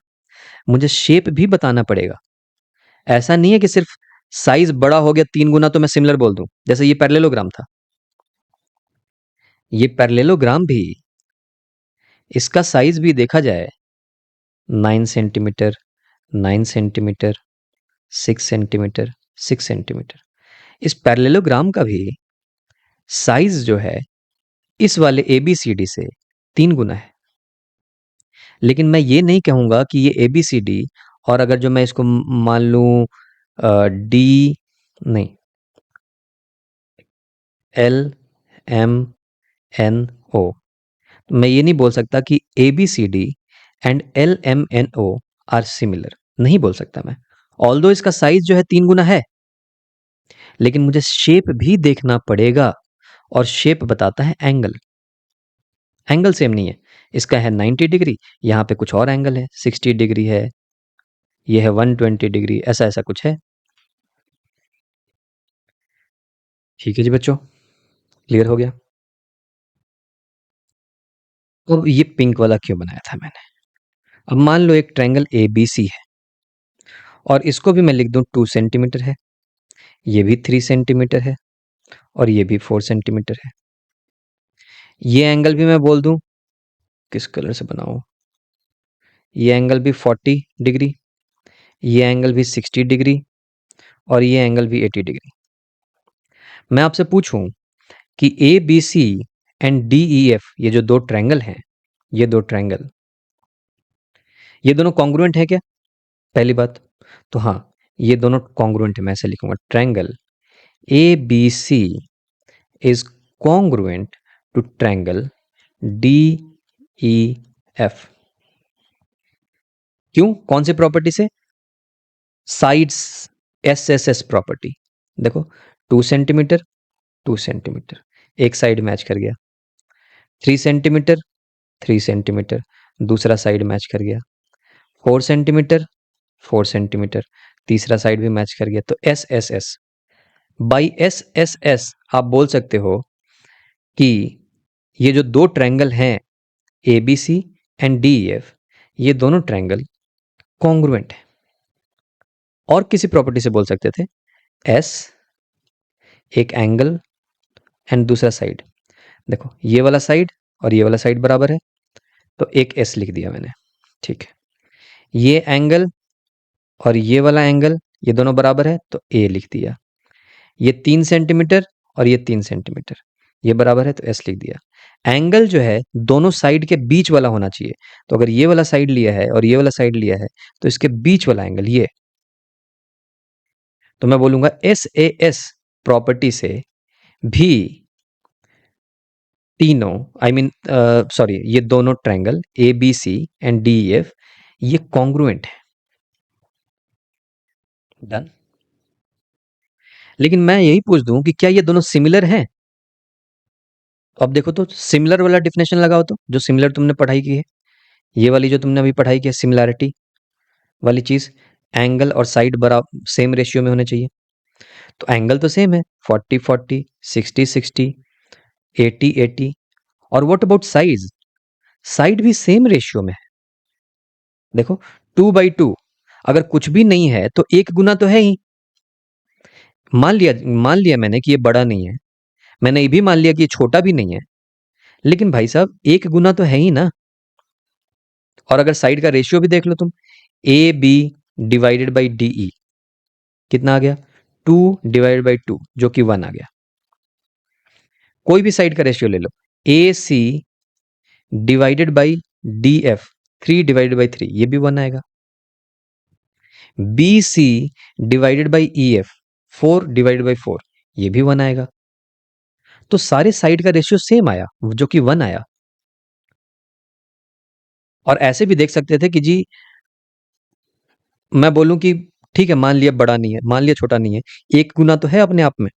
मुझे शेप भी बताना पड़ेगा। ऐसा नहीं है कि सिर्फ साइज बड़ा हो गया 3 गुना तो मैं सिमिलर बोल दूं। जैसे ये पैरेललोग्राम था, ये पैरेललोग्राम भी, इसका साइज भी देखा जाए 9 सेंटीमीटर, 9 सेंटीमीटर, 6 सेंटीमीटर, 6 सेंटीमीटर, इस पैरेललोग्राम का भी साइज जो है इस वाले ABCD से 3 गुना है। लेकिन मैं ये नहीं कहूंगा कि ये ABCD, और अगर जो मैं इसको मान लूं D, नहीं, LMNO, मैं ये नहीं बोल सकता कि ABCD and LMNO are similar, नहीं बोल सकता मैं। ऑल्दो इसका साइज जो है 3 गुना है, लेकिन मुझे शेप भी देखना पड़ेगा, और शेप बताता है एंगल। एंगल सेम नहीं है, इसका है 90 डिग्री, यहाँ पे कुछ और एंगल है, 60 डिग्री है, ये है 120 डिग्री, ऐसा ऐसा कुछ है। ठीक है जी बच्चों, क्लियर हो गया? अब ये पिंक वाला क्यों बनाया था मैंने? अब मान लो एक ट्रायंगल ABC है, और इसको भी मैं लिख दूं 2 सेंटीमीटर है, ये भी 3 सेंटीमीटर है, और ये भी 4 सेंटीमीटर है। ये एंगल भी मैं बोल दूं, किस कलर से बनाऊं, ये एंगल भी 40 डिग्री, ये एंगल भी 60 डिग्री, और ये एंगल भी 80 डिग्री। मैं आपसे पूछूं कि A B C and D E F, ये जो दो ट्रायंगल हैं, ये दो ट्रायंगल, ये दोनों कॉन्ग्रुएंट है क्या? पहली बात तो हाँ, ये दोनों कॉन्ग्रुएंट है। मैं ऐसे लिखूंगा, triangle A B C is congruent to triangle D E F. क्यों? कौन सी प्रॉपर्टी से? Sides, S S S property. देखो, 2 सेंटीमीटर 2 सेंटीमीटर, एक साइड मैच कर गया। 3 सेंटीमीटर 3 सेंटीमीटर, दूसरा साइड मैच कर गया। 4 सेंटीमीटर 4 सेंटीमीटर, तीसरा साइड भी मैच कर गया। तो S S S, by S S S आप बोल सकते हो कि ये जो दो ट्रायंगल हैं A B C and D E F, ये दोनों ट्रायंगल कॉन्ग्रुएंट है। और किसी प्रॉपर्टी से बोल सकते थे, एस एक एंगल एंड दूसरा साइड। देखो, ये वाला साइड और ये वाला साइड बराबर है, तो एक एस लिख दिया मैंने। ठीक है, ये एंगल और ये वाला एंगल, ये दोनों बराबर है, तो ए लिख दिया। ये 3 सेंटीमीटर और ये 3 सेंटीमीटर, ये बराबर है, तो एस लिख दिया। एंगल जो है दोनों साइड के बीच वाला होना चाहिए। तो अगर ये वाला साइड लिया है और ये वाला साइड लिया है, तो इसके बीच वाला एंगल ये, तो मैं बोलूंगा एस ए एस प्रॉपर्टी से भी तीनों, आई मीन सॉरी, ये दोनों triangle A B C and D E F, ये कॉन्ग्रुएंट है। डन। लेकिन मैं यही पूछ दूं कि क्या ये दोनों सिमिलर हैं? तो अब देखो, तो सिमिलर वाला डिफिनेशन लगाओ, तो जो सिमिलर तुमने पढ़ाई की है, ये वाली जो तुमने अभी पढ़ाई की है सिमिलैरिटी वाली चीज, एंगल और साइड बराबर सेम रेशियो में होने चाहिए। तो एंगल तो सेम है, 40 40, 60 60, 80 80। और व्हाट अबाउट साइज? साइड भी सेम रेशियो में है। देखो, 2/2, अगर कुछ भी नहीं है तो एक गुना तो है ही। मान लिया मैंने कि ये बड़ा नहीं है, मैंने ये भी मान लिया कि ये छोटा भी नहीं है, लेकिन भाई साहब एक गुना तो है ही ना। और अगर साइड का रेशियो भी देख लो तुम, A B divided by D E, कितना आ गया? 2/2, जो कि 1 आ गया। कोई भी साइड का रेशियो ले लो, a c divided by d f, 3/3, ये भी 1 आएगा। B c divided by e f, 4/4, ये भी 1 आएगा। तो सारे साइड का रेशियो सेम आया, जो कि 1 आया। और ऐसे भी देख सकते थे कि जी, मैं बोलूं कि ठीक है, मान लिया बड़ा नहीं है, मान लिया छोटा नहीं है, एक गुना तो है अपने आप में।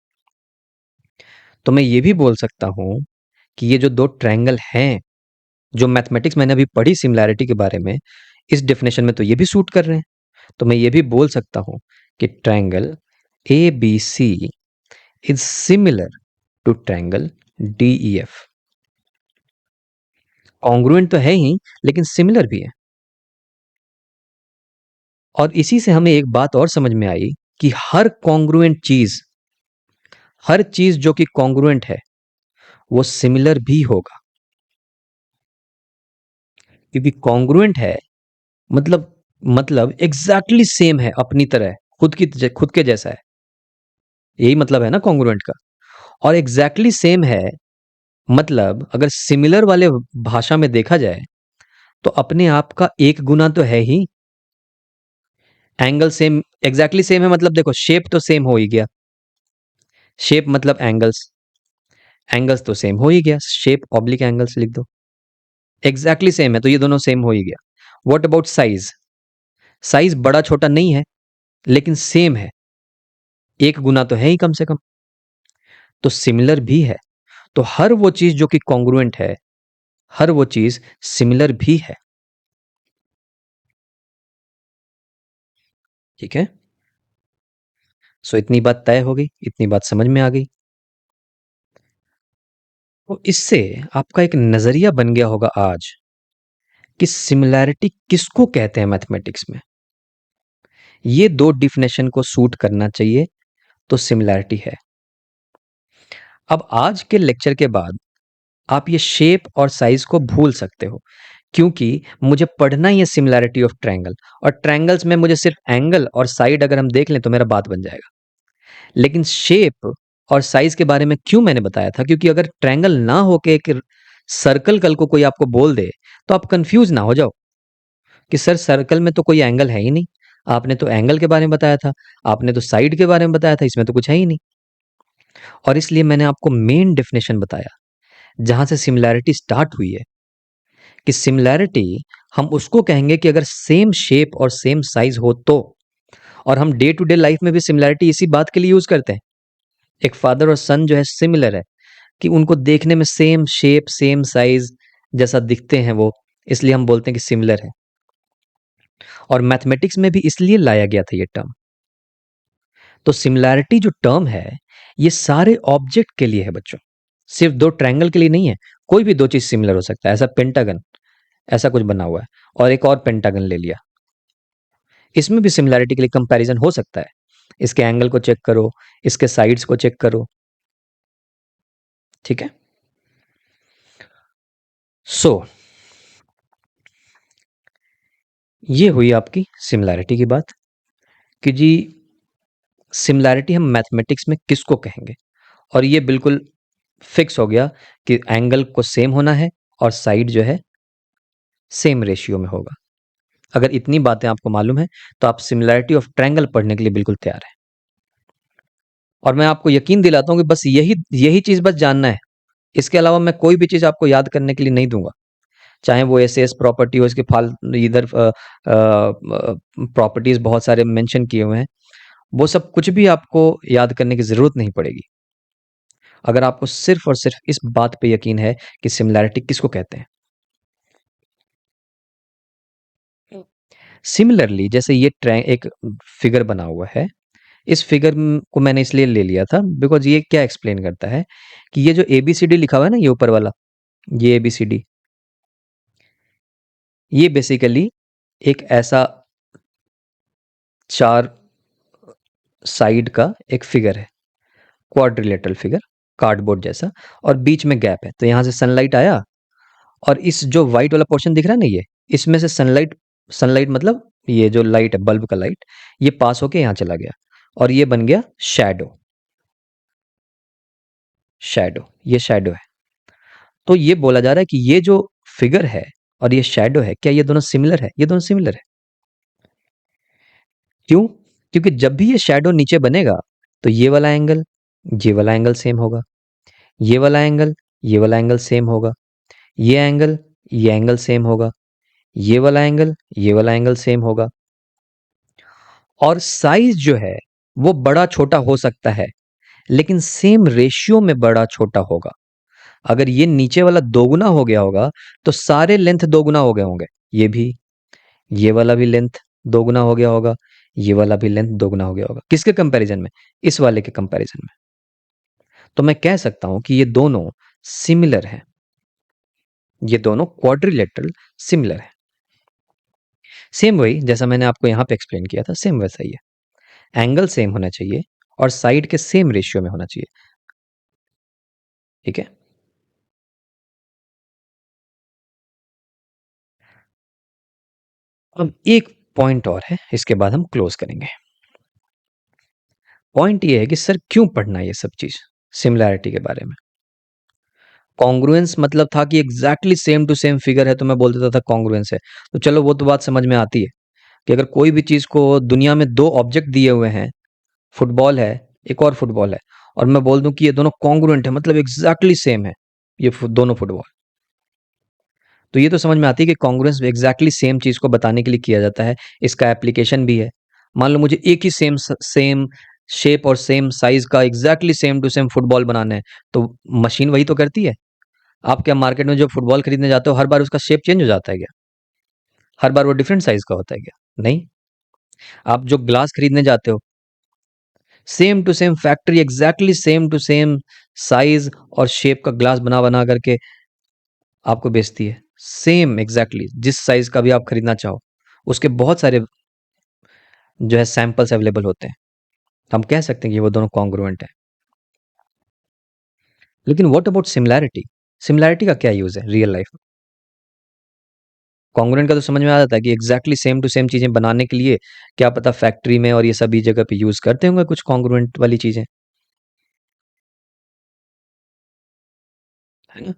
तो मैं ये भी बोल सकता हूं कि ये जो दो ट्रायंगल हैं, जो मैथमेटिक्स मैंने अभी पढ़ी सिमिलैरिटी के बारे में, इस डेफिनेशन में तो ये भी सूट कर रहे हैं। तो मैं ये भी बोल सकता हूं कि triangle A B C is similar to triangle D E F. Congruent तो है ही, लेकिन सिमिलर भी है। और इसी से हमें एक बात और समझ में आई कि हर कॉन्ग्रुएंट चीज, हर चीज जो कि कॉन्ग्रुएंट है, वो सिमिलर भी होगा। क्योंकि कॉन्ग्रुएंट है मतलब एग्जैक्टली सेम है, अपनी तरह, खुद के जैसा है। यही मतलब है ना कॉन्ग्रुएंट का। और एग्जैक्टली सेम है मतलब, अगर सिमिलर वाले भाषा में देखा जाए, तो अपने आप का एक गुना तो है ही। एंगल सेम, एग्जैक्टली सेम है मतलब, देखो शेप तो सेम हो ही गया। शेप मतलब एंगल्स, एंगल्स तो सेम हो ही गया, शेप ऑब्लिक एंगल्स लिख दो। एग्जैक्टली सेम है तो ये दोनों सेम हो ही गया। What about size? साइज बड़ा छोटा नहीं है, लेकिन सेम है, एक गुना तो है ही कम से कम। तो सिमिलर भी है। तो हर वो चीज जो कि कॉन्ग्रुएंट है, हर वो चीज सिमिलर भी है। ठीक है, सो इतनी बात तय हो गई, इतनी बात समझ में आ गई। तो इससे आपका एक नजरिया बन गया होगा आज कि सिमिलैरिटी किसको कहते हैं मैथमेटिक्स में। ये दो डिफिनेशन को सूट करना चाहिए तो सिमिलैरिटी है। अब आज के लेक्चर के बाद आप ये शेप और साइज को भूल सकते हो, क्योंकि मुझे पढ़ना ही है सिमिलैरिटी ऑफ ट्रायंगल। और ट्रायंगल्स में मुझे सिर्फ एंगल और साइड अगर हम देख लें तो मेरा बात बन जाएगा। लेकिन शेप और साइज के बारे में क्यों मैंने बताया था, क्योंकि अगर ट्रायंगल ना होके एक सर्कल कल को कोई आपको बोल दे तो आप कंफ्यूज ना हो जाओ कि सर सर्कल में तो कोई एंगल है ही नहीं, आपने तो एंगल के बारे में बताया था, आपने तो साइड के बारे में बताया था, इसमें तो कुछ है ही नहीं। और इसलिए मैंने आपको मेन डेफिनेशन बताया जहां से सिमिलैरिटी स्टार्ट हुई है, कि सिमिलैरिटी हम उसको कहेंगे कि अगर सेम शेप और सेम साइज हो तो। और हम डे टू डे लाइफ में भी सिमिलैरिटी इसी बात के लिए यूज करते हैं। एक फादर और सन जो है सिमिलर है, कि उनको देखने में सेम शेप सेम साइज जैसा दिखते हैं वो, इसलिए हम बोलते हैं कि सिमिलर है। और मैथमेटिक्स में भी इसलिए लाया गया था ये टर्म। तो सिमिलैरिटी जो टर्म है ये सारे ऑब्जेक्ट के लिए है बच्चों, सिर्फ दो ट्रायंगल के लिए नहीं है। कोई भी दो चीज सिमिलर हो सकता है, ऐसा पेंटागन ऐसा कुछ बना हुआ है और एक और पेंटागन ले लिया, इसमें भी सिमिलैरिटी के लिए कंपैरिजन हो सकता है। इसके एंगल को चेक करो, इसके साइड्स को चेक करो, ठीक है। सो ये हुई आपकी सिमिलैरिटी की बात, कि जी सिमिलैरिटी हम मैथमेटिक्स में किसको कहेंगे। और ये बिल्कुल फिक्स हो गया कि एंगल को सेम होना है और साइड जो है सेम रेशियो में होगा। अगर इतनी बातें आपको मालूम है तो आप सिमिलैरिटी ऑफ ट्रायंगल पढ़ने के लिए बिल्कुल तैयार है। और मैं आपको यकीन दिलाता हूं कि बस यही यही चीज बस जानना है, इसके अलावा मैं कोई भी चीज आपको याद करने के लिए नहीं दूंगा। चाहे वो एस एस प्रॉपर्टी हो, इसके फाल इधर प्रॉपर्टीज बहुत सारे मेंशन किए हुए हैं, वो सब कुछ भी आपको याद करने की जरूरत नहीं पड़ेगी। अगर आपको सिर्फ और सिर्फ इस बात पे यकीन है कि सिमिलैरिटी किसको कहते हैं। सिमिलरली जैसे ये एक फिगर बना हुआ है, इस फिगर को मैंने इसलिए ले लिया था बिकॉज ये क्या एक्सप्लेन करता है कि ये जो ABCD लिखा हुआ है ना, ये ऊपर वाला, ये ABCD, ये बेसिकली एक ऐसा चार साइड का एक फिगर है, क्वाड्रिलेटरल फिगर, कार्डबोर्ड जैसा, और बीच में गैप है। तो यहां से सनलाइट आया और इस जो व्हाइट वाला पोर्शन दिख रहा है ना, ये इसमें से सनलाइट, सनलाइट मतलब ये जो लाइट है बल्ब का लाइट, ये पास होके यहां चला गया और ये बन गया शैडो। शैडो, ये शैडो है। तो ये बोला जा रहा है कि ये जो फिगर है और ये शैडो है, क्या ये दोनों सिमिलर है? ये दोनों सिमिलर है। क्यों? क्योंकि जब भी ये शैडो नीचे बनेगा तो ये वाला एंगल सेम होगा, ये वाला एंगल, ये वाला एंगल सेम होगा, ये एंगल, ये एंगल सेम होगा, ये वाला एंगल, ये वाला एंगल सेम होगा। और साइज जो है वो बड़ा छोटा हो सकता है, लेकिन सेम रेशियो में बड़ा छोटा होगा। अगर ये नीचे वाला दोगुना हो गया होगा तो सारे लेंथ दोगुना हो गए होंगे, ये भी, ये वाला भी लेंथ दोगुना हो गया होगा, ये वाला भी लेंथ दोगुना हो गया होगा। किसके कंपैरिजन में? इस वाले के कंपैरिजन में। तो मैं कह सकता हूं कि ये दोनों सिमिलर हैं, ये दोनों क्वाड्रिलेटरल सिमिलर है। सेम वही जैसा मैंने आपको यहां पे एक्सप्लेन किया था, सेम वैसा ही है। एंगल सेम होना चाहिए और साइड के सेम रेशियो में होना चाहिए, ठीक है। अब एक पॉइंट और है, इसके बाद हम क्लोज करेंगे। पॉइंट ये है कि सर क्यों पढ़ना ये सब चीज सिमिलैरिटी के बारे में। कॉन्ग्रुएंस मतलब था कि exactly same to same figure है तो मैं बोल देता था कॉन्ग्रुएंस है। तो चलो वो तो बात समझ में आती है कि अगर कोई भी चीज को दुनिया में दो ऑब्जेक्ट दिए हुए हैं, फुटबॉल है, एक और फुटबॉल है, और मैं बोल दूं कि ये दोनों कॉन्ग्रुएंट है, मतलब एग्जैक्टली सेम है ये दोनों फुटबॉल, तो ये तो समझ में आती है कि कॉन्ग्रुएंस एग्जैक्टली सेम चीज को बताने के लिए किया जाता है। इसका एप्लीकेशन भी है। मान लो मुझे एक ही सेम सेम शेप और सेम साइज का exactly same to same football बनाना है, तो मशीन वही तो करती है। आप क्या मार्केट में जो फुटबॉल खरीदने जाते हो हर बार उसका शेप चेंज हो जाता है क्या? हर बार वो डिफरेंट साइज का होता है क्या? नहीं। आप जो ग्लास खरीदने जाते हो, same to same factory exactly same to same size और शेप का ग्लास बना बना करके आपको बेचती है, सेम एग्जैक्टली जिस साइज का भी आप खरीदना चाहो। उसके बहुत सारे जो है सैंपल्स अवेलेबल होते हैं, हम कह सकते हैं कि वो दोनों कॉन्ग्रुएंट है। लेकिन व्हाट अबाउट सिमिलैरिटी? सिमिलैरिटी का क्या यूज है रियल लाइफ में? कॉन्ग्रुएंट का तो समझ में आ जाता है कि एग्जैक्टली सेम टू सेम चीजें बनाने के लिए क्या पता फैक्ट्री में और ये सभी जगह पे यूज करते होंगे कुछ कॉन्ग्रुएंट वाली चीजें, है ना।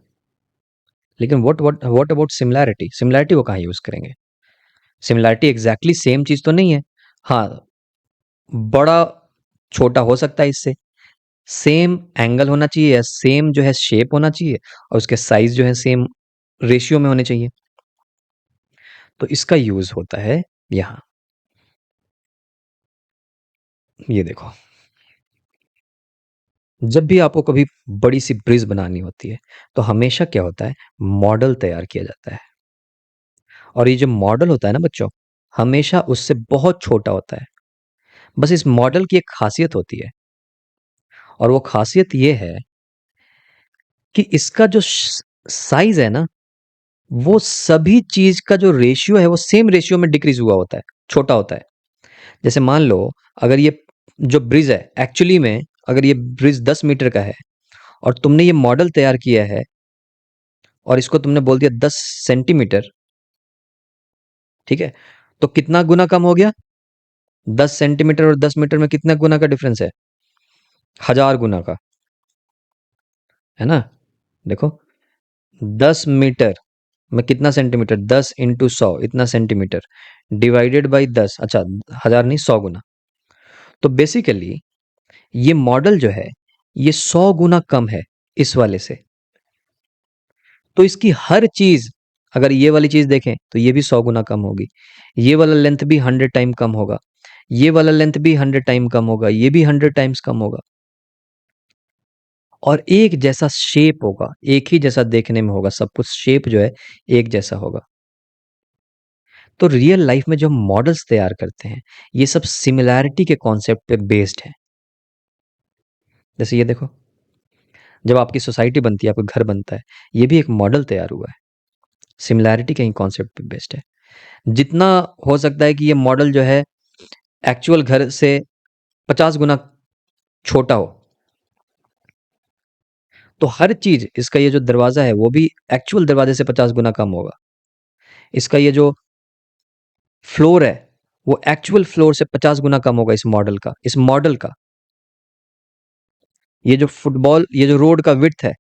लेकिन व्हाट अबाउट सिमिलैरिटी, सिमिलैरिटी वो कहाँ यूज करेंगे? सिमिलैरिटी एग्जैक्टली सेम चीज तो नहीं है। हाँ, बड़ा छोटा हो सकता है इससे, सेम एंगल होना चाहिए या सेम जो है शेप होना चाहिए, और उसके साइज जो है सेम रेशियो में होने चाहिए। तो इसका यूज होता है यहां, ये देखो। जब भी आपको कभी बड़ी सी ब्रिज बनानी होती है तो हमेशा क्या होता है, मॉडल तैयार किया जाता है। और ये जो मॉडल होता है ना बच्चों, हमेशा उससे बहुत छोटा होता है। बस इस मॉडल की एक खासियत होती है, और वो खासियत ये है कि इसका जो साइज है ना, वो सभी चीज का जो रेशियो है वो सेम रेशियो में डिक्रीज हुआ होता है, छोटा होता है। जैसे मान लो, अगर ये जो ब्रिज है एक्चुअली में, अगर ये ब्रिज 10 मीटर का है और तुमने ये मॉडल तैयार किया है और इसको तुमने बोल दिया 10 सेंटीमीटर, ठीक है, तो कितना गुना कम हो गया? 10 सेंटीमीटर और 10 मीटर में कितना गुना का डिफरेंस है? 1000 गुना का, है ना। देखो, 10 मीटर में कितना सेंटीमीटर, 10 × 100 इतना सेंटीमीटर, डिवाइडेड बाई 10, अच्छा 1000 नहीं, 100 गुना। तो बेसिकली ये मॉडल जो है ये 100 गुना कम है इस वाले से। तो इसकी हर चीज, अगर ये वाली चीज देखें तो ये भी 100 गुना कम होगी, ये वाला लेंथ भी 100 टाइम कम होगा, ये वाला लेंथ भी 100 टाइम कम होगा, ये भी 100 टाइम्स कम होगा, और एक जैसा शेप होगा, एक ही जैसा देखने में होगा, सब कुछ शेप जो है एक जैसा होगा। तो रियल लाइफ में जो हम मॉडल्स तैयार करते हैं, ये सब सिमिलैरिटी के कॉन्सेप्ट पे बेस्ड है। जैसे ये देखो, जब आपकी सोसाइटी बनती है, आपका घर बनता है, ये भी एक मॉडल तैयार हुआ है, सिमिलैरिटी के ही कॉन्सेप्ट पे बेस्ड है। जितना हो सकता है कि ये मॉडल जो है एक्चुअल घर से 50 गुना छोटा हो, तो हर चीज, इसका ये जो दरवाजा है वो भी एक्चुअल दरवाजे से 50 गुना कम होगा, इसका ये जो फ्लोर है वो एक्चुअल फ्लोर से 50 गुना कम होगा, इस मॉडल का। ये जो रोड का विड्थ है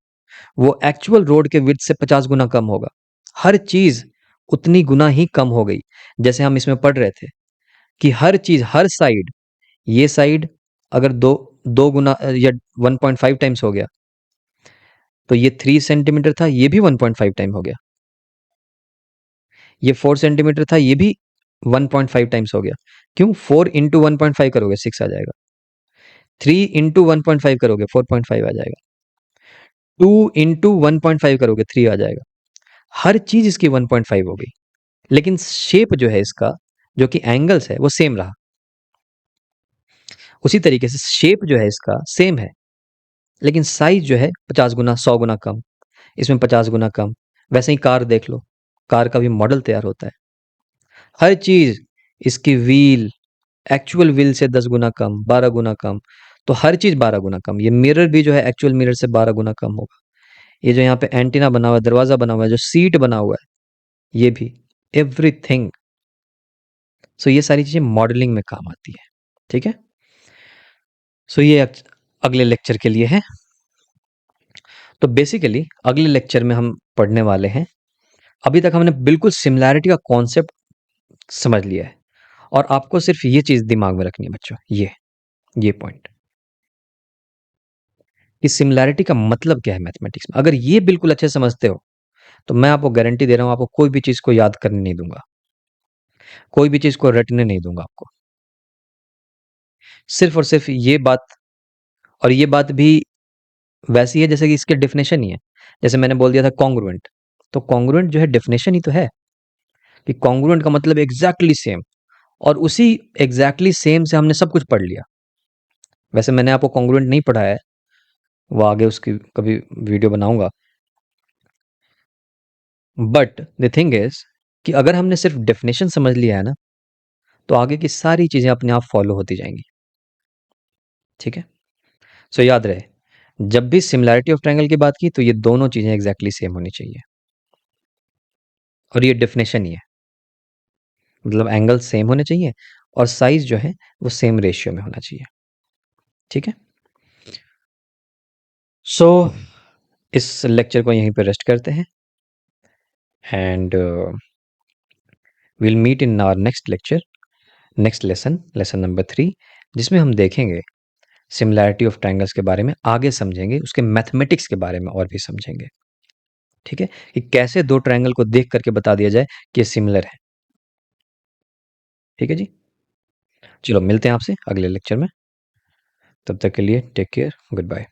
वो एक्चुअल रोड के विड्थ से 50 गुना कम होगा। हर चीज उतनी गुना ही कम हो गई। जैसे हम इसमें पढ़ रहे थे कि हर चीज, हर साइड, ये साइड अगर दो दो गुना या 1.5 टाइम्स हो गया, तो ये 3 सेंटीमीटर था, ये भी 1.5 टाइम हो गया। ये 4 सेंटीमीटर था, ये भी 1.5 टाइम्स हो गया। क्यों? 4 × 1.5 करोगे 6 आ जाएगा, 3 × 1.5 करोगे 4.5 आ जाएगा, 2 × 1.5 करोगे 3 आ जाएगा। हर चीज इसकी 1.5 हो गई, लेकिन शेप जो है इसका, जो कि एंगल्स है, वो सेम रहा। उसी तरीके से शेप जो है इसका सेम है, लेकिन साइज जो है 50 गुना, 100 गुना कम, इसमें 50 गुना कम। वैसे ही कार देख लो, कार का भी मॉडल तैयार होता है, हर चीज, इसकी व्हील एक्चुअल व्हील से 10 गुना कम, 12 गुना कम, तो हर चीज 12 गुना कम। ये मिरर भी जो है एक्चुअल मिरर से 12 गुना कम होगा। ये जो यहाँ पे एंटीना बना हुआ है, दरवाजा बना हुआ है, जो सीट बना हुआ है, ये भी, एवरीथिंग। सो ये सारी चीजें मॉडलिंग में काम आती है, ठीक है। सो ये अगले लेक्चर के लिए है। तो बेसिकली अगले लेक्चर में हम पढ़ने वाले हैं, अभी तक हमने बिल्कुल सिमिलैरिटी का कॉन्सेप्ट समझ लिया है, और आपको सिर्फ ये चीज दिमाग में रखनी है बच्चों, ये पॉइंट, कि सिमिलैरिटी का मतलब क्या है मैथमेटिक्स में। अगर ये बिल्कुल अच्छे समझते हो तो मैं आपको गारंटी दे रहा हूं, आपको कोई भी चीज को याद करने नहीं दूंगा, कोई भी चीज को रटने नहीं दूंगा आपको। सिर्फ और सिर्फ ये बात, और ये बात भी वैसी है जैसे कि इसके डेफिनेशन ही है। जैसे मैंने बोल दिया था कॉन्ग्रुएंट, तो कॉन्ग्रुएंट जो है डेफिनेशन ही तो है कि कॉन्ग्रुएंट का मतलब एग्जैक्टली सेम, और उसी एग्जैक्टली सेम से हमने सब कुछ पढ़ लिया। वैसे मैंने आपको कॉन्ग्रुएंट नहीं पढ़ाया है, वो आगे उसकी कभी वीडियो बनाऊंगा, बट द थिंग इज कि अगर हमने सिर्फ डेफिनेशन समझ लिया है ना, तो आगे की सारी चीजें अपने आप फॉलो होती जाएंगी, ठीक है। सो याद रहे, जब भी सिमिलैरिटी ऑफ ट्रायंगल की बात की तो ये दोनों चीजें एग्जैक्टली सेम होनी चाहिए, और ये डेफिनेशन ही है। मतलब एंगल सेम होने चाहिए और साइज जो है वो सेम रेशियो में होना चाहिए। ठीक है, सो इस लेक्चर को यहीं पे रेस्ट करते हैं and will meet in our next lecture, next lesson, lesson number 3, जिसमें हम देखेंगे सिमिलैरिटी ऑफ ट्रायंगल्स के बारे में, आगे समझेंगे उसके मैथमेटिक्स के बारे में और भी समझेंगे। ठीक है, कि कैसे दो ट्रायंगल को देख करके बता दिया जाए कि ये सिमिलर है। ठीक है जी, चलो मिलते हैं आपसे अगले लेक्चर में, तब तक के लिए टेक केयर, गुड बाय।